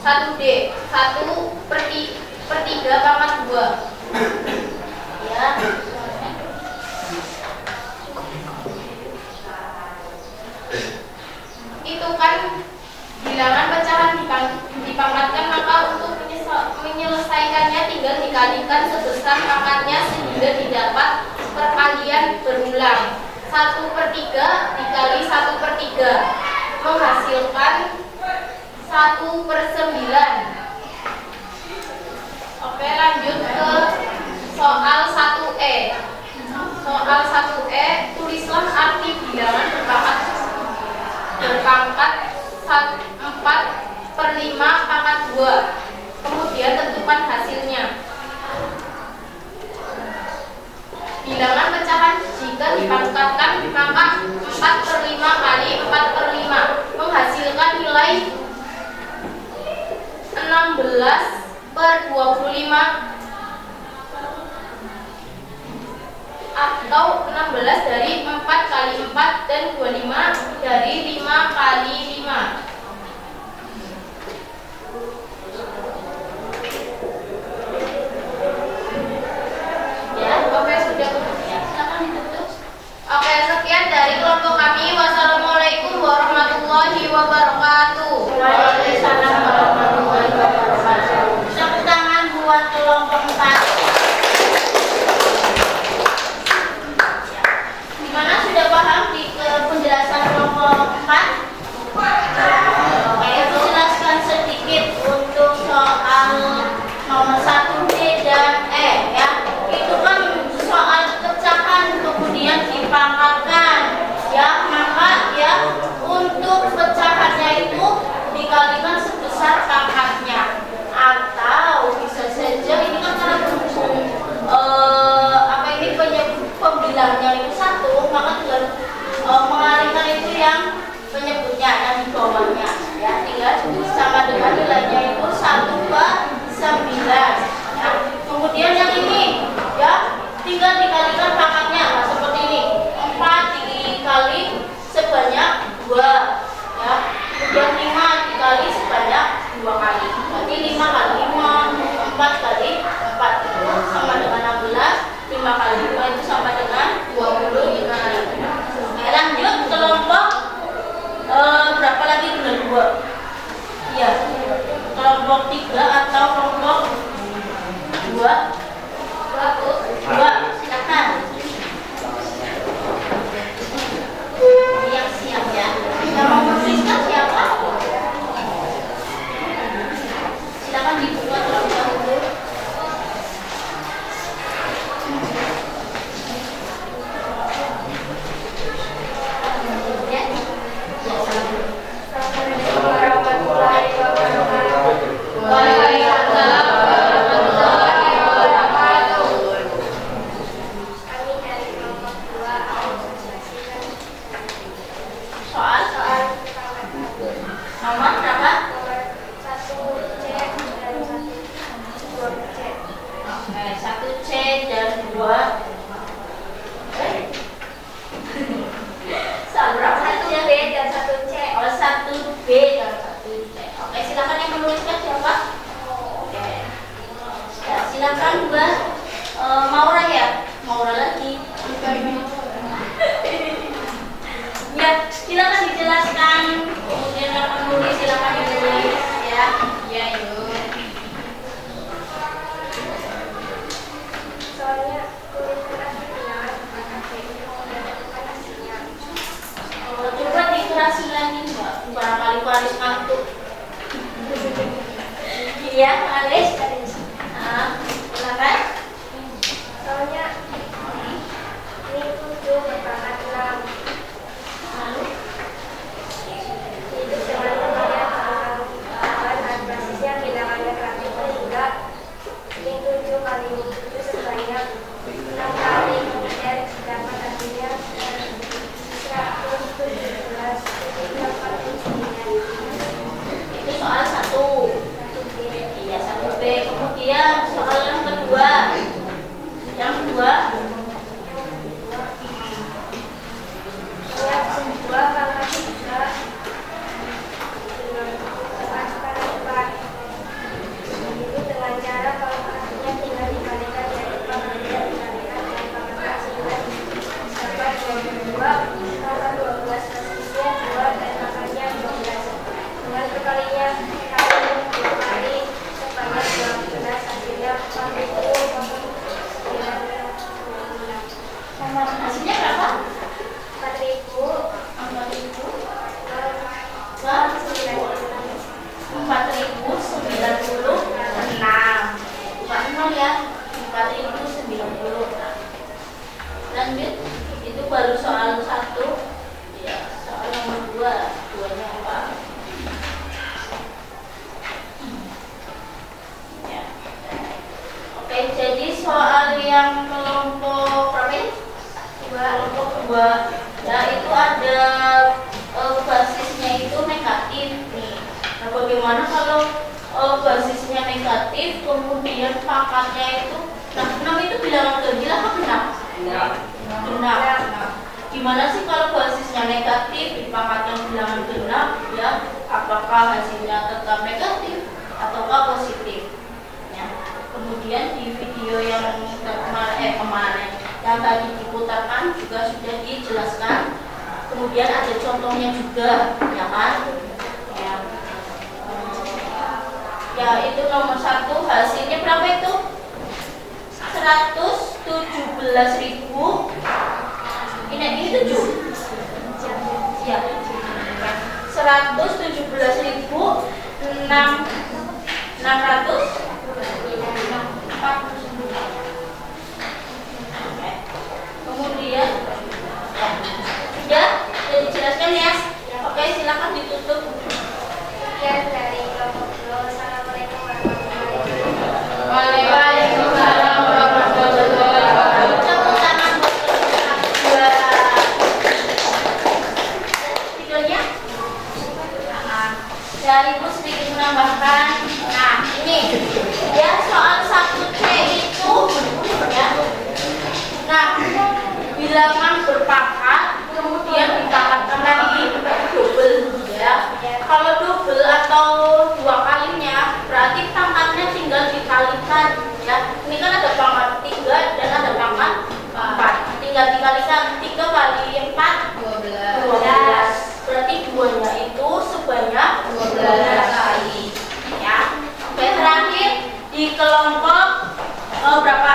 Speaker 2: 1D 1/3 pangkat 2 ya. Itu kan bilangan pecahan dipangkatkan, maka untuk menyelesaikannya tinggal dikalikan sebesar pangkatnya sehingga didapat perkalian berulang. 1/3 dikali 1/3 menghasilkan 1/9. Oke, lanjut ke soal 1E. Soal 1E, tulislah arti bilangan berpangkat 4/5 pangkat 2. Kemudian tentukan hasilnya. Bilangan pecahan jika dipangkatkan maka 4/5 kali 4/5 menghasilkan nilai 16/25 atau 16 dari 4 kali 4 dan 25 dari 5 kali 5. Ya, oke, sudah. Silakan ditutup. Oke, sekian dari kelompok kami. Wassalamualaikum warahmatullahi wabarakatuh.
Speaker 1: Waalaikumsalam warahmatullahi wabarakatuh. Tepuk tangan buat kelompok 4. Gimana, sudah paham di penjelasan kelompok 4? Oke, aku jelaskan sedikit untuk soal nomor 1D dan E ya. Itu kan soal pecahan kemudian dipangkatkan ya, maka ya untuk pecahannya itu dikalikan sebesar pangkatnya, atau bisa saja ini kan karena pembilangnya itu 1, maka tinggal mengalihkan itu yang penyebutnya yang di bawahnya ya, tinggal sama dengan nilainya itu 1/9 ya. Kemudian yang ini ya tinggal dikalikan pangkatnya. Nah, seperti ini, 4 dikali sebanyak 2 ya, kemudian 5 dikali sebanyak 2 kali, berarti 5 kali 5, 4 kali 4 itu sama dengan 16, 5 kali 2 itu sama dengan 25. Oke, lanjut kelompok berapa lagi? Benar 2 ya, kelompok 3 atau kelompok 2? 2, silakan. Yang siap ya. Yang mau menuliskan siapa? Silakan dibuka terlebih dahulu. Ya.
Speaker 2: Assalamualaikum warahmatullahi wabarakatuh.
Speaker 1: Waalaikumsalam warahmatullahi wabarakatuh.
Speaker 2: Kami dari kelompok 2 akan menjelaskan
Speaker 1: Soal
Speaker 2: pertama
Speaker 1: nomor berapa?
Speaker 2: nomor 1C dan 2C.
Speaker 1: Oke, 1C dan 2. Soal berapa?
Speaker 2: 1B dan 1C.
Speaker 1: Oh, 1B dan 1C. Oke, silakan yang menuliskan siapa? Oke. Ya, silakan Mbak Maura ya. Maura lagi. Ya, silakan dijelaskan. Kemudian yang menulis silakan ditulis ya. Ya, yuk.
Speaker 2: Soalnya tuliskan arti bilangan berpangkat B dan tentukan hasilnya.
Speaker 1: Coba diterasi lagi Mbak. Barangkali Faris ngantuk. Iya, Faris. Nah, silakan.
Speaker 2: Soalnya ini 7 berpangkat 6.
Speaker 1: Lalu,
Speaker 2: Itu dengan pemberian tanggal dan basisnya bilangan negatif sehingga ini 7 kali 7 sebanyak 6 kali, kemudian dapat hasilnya 117
Speaker 1: itu soal 1.
Speaker 2: 1B.
Speaker 1: Iya, 1B. yang kelompok berapa ini? Kelompok 2. Ya, itu ada basisnya itu negatif nih. Nah, bagaimana kalau basisnya negatif, kemudian pangkatnya itu, nah 6 itu bilangan ganjil apa genap? Genap. Nah, gimana sih kalau basisnya negatif, dipangkatkan bilangan genap, ya? Apakah hasilnya tetap negatif ataukah positif? Ya. Kemudian di video yang kemarin yang tadi diputarkan juga sudah dijelaskan. Kemudian ada contohnya juga, ya kan? Ya, ya itu nomor 1 hasilnya berapa itu? 117.000. Ini 7. Ya. 117.600. Kemudian sudah dijelaskan ya. Oke, silakan ditutup.
Speaker 2: Sekian dari kelompok 2. Assalamualaikum warahmatullahi wabarakatuh.
Speaker 1: Waalaikumsalam warahmatullahi wabarakatuh. Tepuk tangan buat kelompok 2. Videonya. Ya, Ibu sedikit menambahkan. Nah, ini ya soal 1C itu ya. Nah, bilangan berpangkat kemudian dipangkatkan lagi double ya. Kalau double atau 2 kalinya berarti pangkatnya tinggal dikalikan ya. Ini kan ada pangkat 3 dan ada pangkat 4. Tinggal dikalikan 3 kali 4 12. Berarti 2-nya itu sebanyak 12 kali ya. Oke, terakhir di kelompok berapa?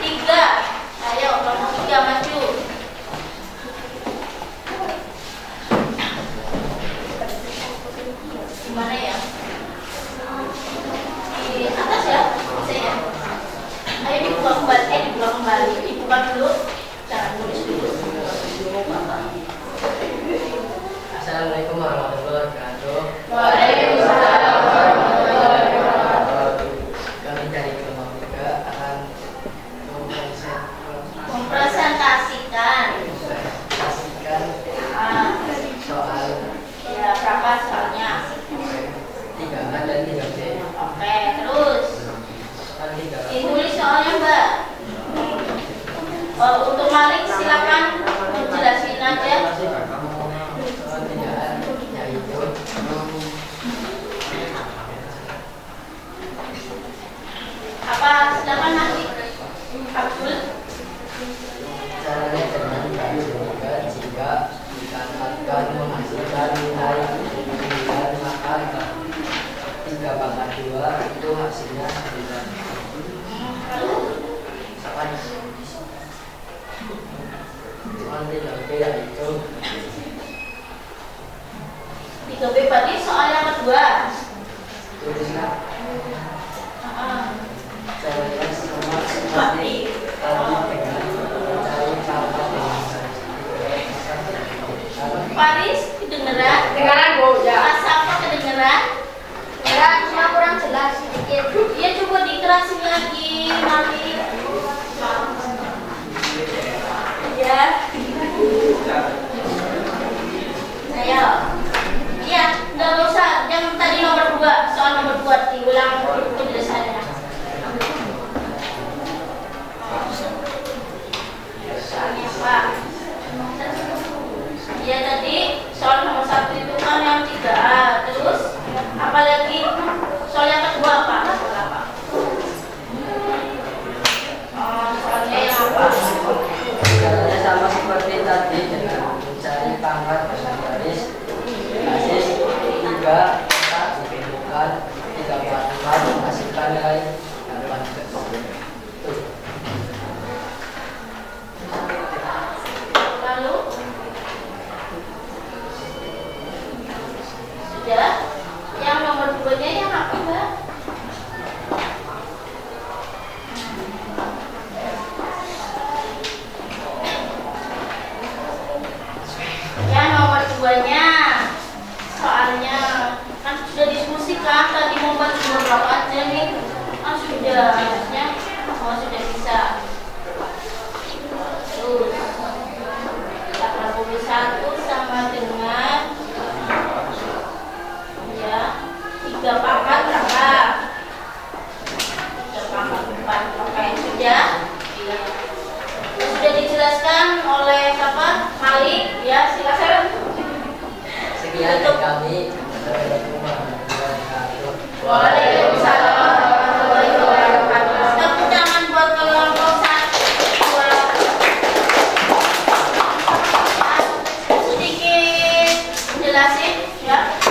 Speaker 1: 3. Ayo, kelompok 3 maju. Gimana ya? Di atas ya? Bisa ya? Ayo dibuka kembali. Dibuka dulu. Jangan tulis dulu.
Speaker 4: Assalamualaikum warahmatullahi wabarakatuh.
Speaker 1: Waalaikumsalam warahmatullahi wabarakatuh.
Speaker 4: Kami dari kelompok 3 akan
Speaker 1: Mempresentasikan
Speaker 4: soal
Speaker 1: ya berapa soalnya?
Speaker 4: 3A dan 3B.
Speaker 1: Oke, terus
Speaker 4: Soal 3A.
Speaker 1: ditulis soalnya Mbak. Untuk Malik silakan jelasin aja.
Speaker 4: Soal 3A yaitu
Speaker 1: Apa silakan Malik? Abdul.
Speaker 4: caranya dengan baris juga jika dikatakan menghasilkan nilai 9 maka 3/2 itu hasilnya 9. Misalkan soal 3B yaitu
Speaker 1: 3B berarti soal yang kedua.
Speaker 4: tulislah caranya sama
Speaker 1: Berarti
Speaker 4: tadi dengan mencari pangkat dengan baris.
Speaker 1: Paris kedengeran?
Speaker 2: Kedengeran, Bu, ya.
Speaker 1: Asapa kedengeran?
Speaker 2: Ya, cuma kurang jelas sedikit.
Speaker 1: Dia coba dikerasin lagi Malik. Ya. Ayo. Iya, nggak usah. Yang tadi nomor 2, soal nomor 2 diulang penjelasannya. Soalnya apa? Ya tadi soal nomor 1 itu kan yang 3A. Terus apalagi soal yang kedua apa? Soalnya yang apa?
Speaker 4: Caranya sama seperti tadi dengan mencari pangkat dengan baris. Basis 3 maka ditentukan 3/4 menghasilkan nilai 8.
Speaker 1: Lalu sudah. Yang nomor 2-nya yang apa Mbak? Yang nomor 2-nya soalnya kan sudah diskusikan tadi mau buat nomor berapa aja nih? Kan sudah harusnya sudah barangkali ya silakan.
Speaker 4: Sekian dari kami. Assalamualaikum warahmatullahi wabarakatuh.
Speaker 1: Waalaikumsalam warahmatullahi wabarakatuh. Tepuk tangan buat kelompok 1, 2. Sedikit jelasin ya.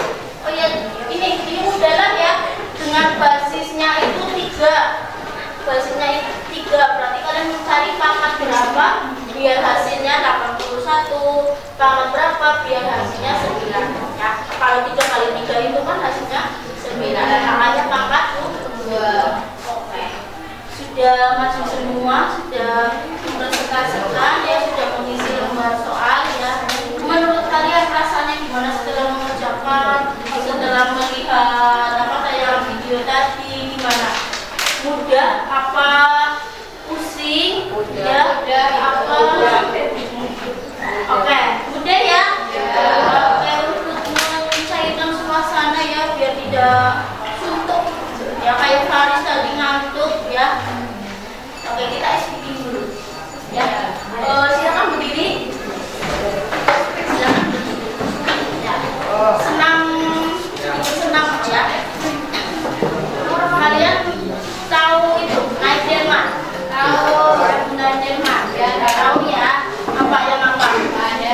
Speaker 1: Oh ya, ini mudah lah ya. Dengan basisnya itu 3. Basisnya itu 3. Berarti kalian mencari pangkat berapa biar hasilnya 81. Pangkat berapa biar hasilnya 9. Ya, kalau 3 kali 3 itu kan hasilnya 9. Makanya pangkat 2. Oke. Sudah masuk semua, sudah mempresentasikan ya, sudah mengisi lembar soal ya. Menurut kalian rasanya gimana setelah mengerjakan, setelah melihat apa tayangan video tadi, gimana? Mudah apa pusing? Ya, apa? Oke, mudah ya? Oke, untuk mencairkan suasana ya, biar tidak suntuk. Ya, kayak Faris tadi ngantuk ya. Oke, kita speaking dulu. Ya, silakan berdiri. Silakan berdiri. Ya, senang ya. Kalian tahu itu naik delman? Tahu naik delman? Ya, tahu ya. Apa yang apa? Ada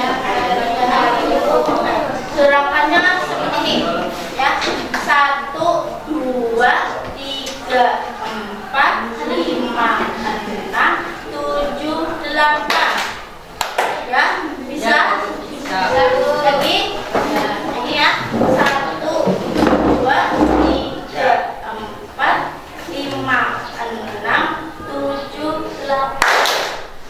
Speaker 1: gerakannya seperti ini ya. 1, 2, 3, 4, 5, 6, 7, 8. Ya, bisa? Bisa. Lagi? Ini ya. 1, 2, 3, 4, 5, 6, 7, 8.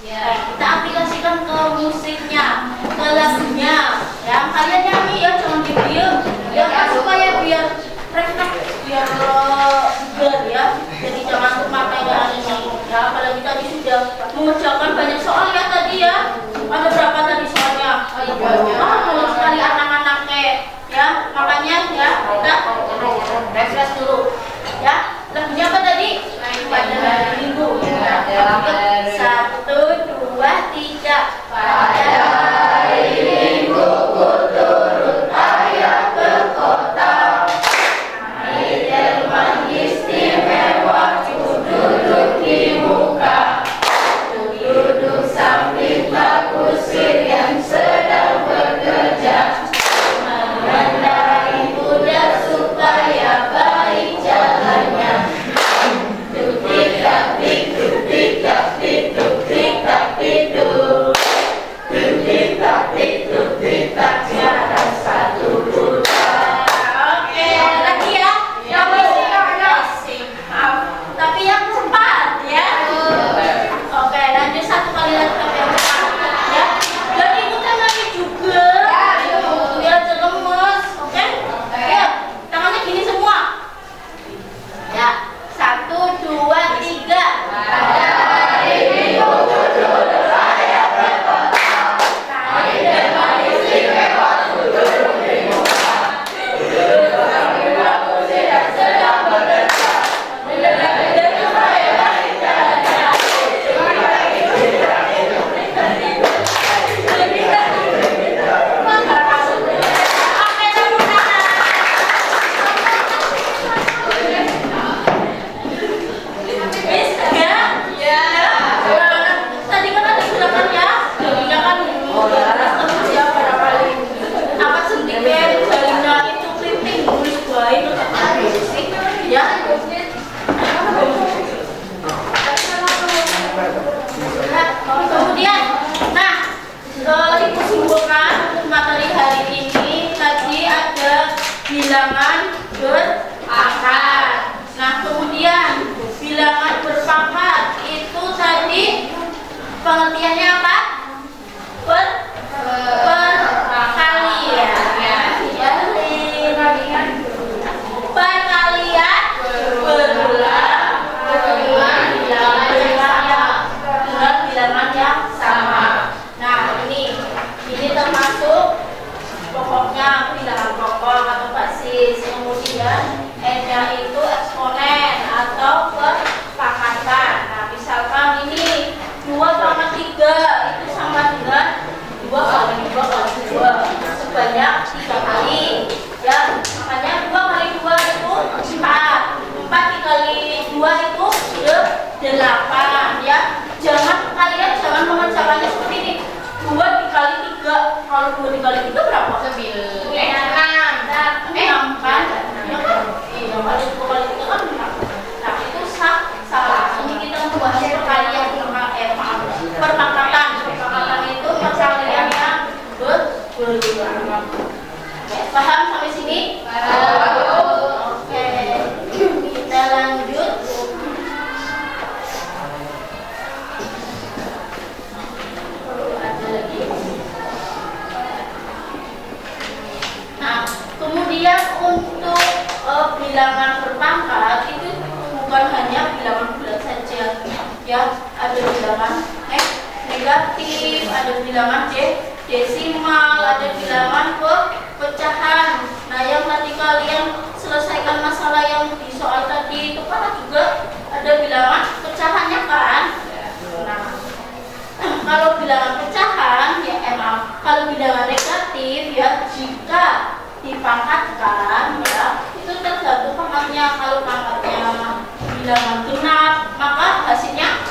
Speaker 1: Ya, kita aplikasikan ke musiknya, ke lagunya. Ya, kalian nyanyi ya, jangan diem. Ya, kan supaya biar refleks, biar bugar ya. Jadi jangan termatanya ini. Ya, apalagi tadi sudah mengerjakan banyak soal ya tadi ya. Ada berapa tadi soalnya? Banyak sekali anak-anaknya. Ya, makanya ya kita refresh dulu. Ya, lagunya apa tadi? Pada hari Minggu. Ya, 1, 2, 3. Pada hari Minggu ku turut ayah ke kota. Naik delman istimewa, ku duduk di muka. Ku duduk samping Pak Kusir yang sedang bekerja. Mengendarai kuda supaya baik jalannya. Oke, lagi ya. Yang bising. Maaf. Tapi yang cepat ya. Oke, lanjut 1 kali lagi tapi yang cepat ya. Dan ikutan lagi juga. Biar lemes. Oke? Ya, tangannya gini semua. Ya, 1, 2, 3. Pada hari Minggu ku duduk ayah ke kota. Naik delman istimewa, ku duduk di muka. Duduk samping Pak Kusir yang sedang bekerja. Mengendarai supaya baik jalannya. Oke, tepuk tangan. Bisa ya? Ya. Tadi kan ada gerakan ya? Jadinya kan terus ya pada kali apa sentimen jadinya itu keriting tulis baik sih ya. Kemudian, nah, ibu simpulkan untuk materi hari ini tadi ada bilangan berpangkat. Nah, kemudian bilangan berpangkat itu tadi pengertiannya apa? Perkalian. Perkalian berulang dengan bilangan yang sama. Nah, ini termasuk pokoknya bilangan pokok atau basis. Kemudian 2 kali 2 kali 3 kan 4. Nah itu salah. Ini kita membahas perkalian, perpangkatan. Perpangkatan itu perkalian yang berulang. Oke, paham sampai sini? Oke, kita lanjut. Ada lagi. Nah, kemudian untuk bilangan berpangkat itu bukan hanya bilangan bulat saja, ya. Ada bilangan negatif, ada bilangan desimal, ada bilangan pecahan. Nah, yang tadi kalian selesaikan masalah yang di soal tadi itu kan juga ada bilangan pecahannya kan? Nah, kalau bilangan pecahan ya kalau bilangan negatif ya jika dipangkatkan ya itu tergantung pangkatnya. Kalau pangkatnya bilangan genap maka hasilnya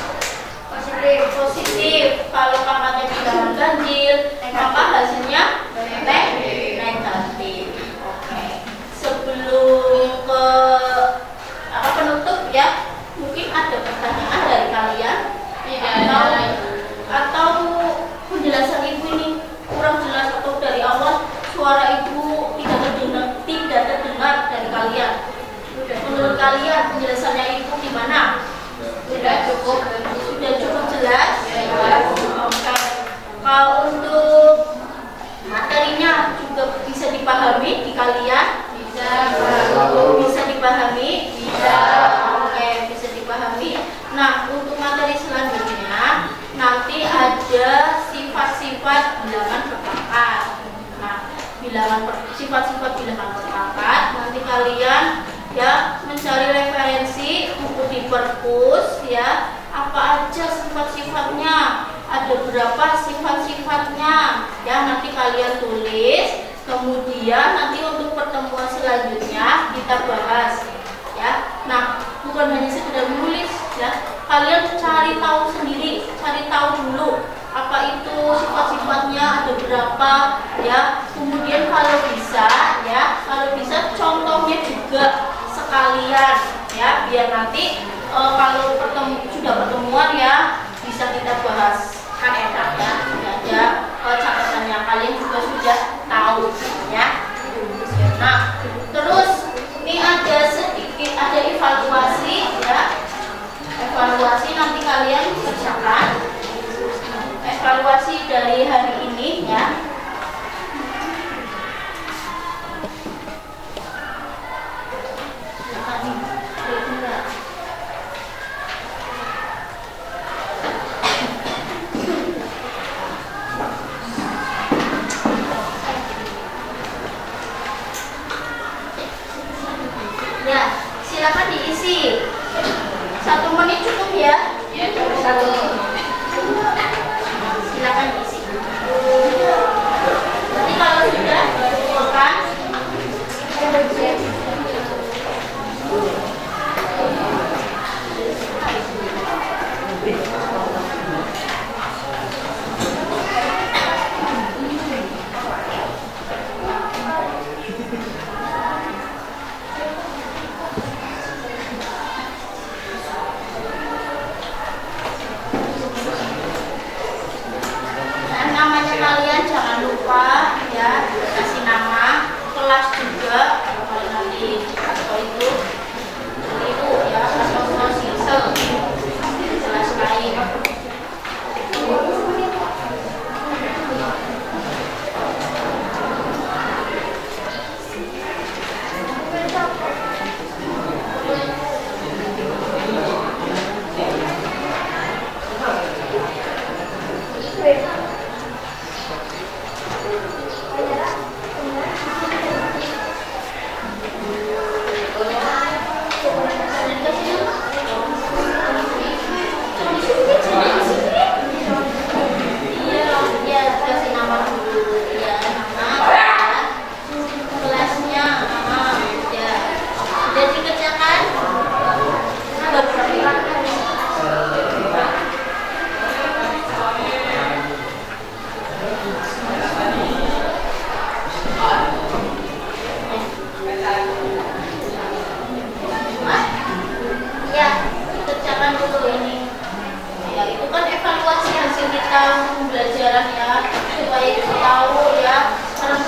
Speaker 1: positif. Kalau pangkatnya bilangan ganjil maka hasilnya negatif. Oke. Sebelum ke penutup ya, mungkin ada pertanyaan dari kalian atau penjelasan ibu ini kurang jelas atau dari awal suara ibu tidak terdengar dari kalian. Menurut kalian penjelasannya ibu gimana? Sudah cukup jelas? Oke. Kalau untuk materinya juga bisa dipahami di kalian? Bisa dipahami? Bisa. Oke, bisa dipahami. Nah, untuk materi selanjutnya nanti ada sifat-sifat bilangan berpangkat. Nah, sifat-sifat bilangan berpangkat nanti kalian ya mencari referensi buku di perpus ya, apa aja sifat-sifatnya, ada berapa sifat-sifatnya ya, nanti kalian tulis. Kemudian nanti untuk pertemuan selanjutnya kita bahas ya. Nah, bukan hanya sekedar menulis ya, kalian cari tahu sendiri, cari tahu dulu apa itu sifat-sifatnya, ada berapa ya. Kemudian kalau bisa contohnya juga sekalian ya, biar nanti kalau sudah pertemuan ya bisa kita bahas, kan enak ya. Ada catatannya kalian juga sudah tahu ya. Nah, terus ini ada sedikit evaluasi ya. Evaluasi nanti kalian kerjakan. Evaluasi dari hari ini ya. Ya, silakan diisi. 1 menit cukup ya? Ya, cukup 1 menit. Silakan diisi. Nanti kalau sudah kumpulkan. Namanya kalian jangan lupa ya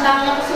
Speaker 1: sangat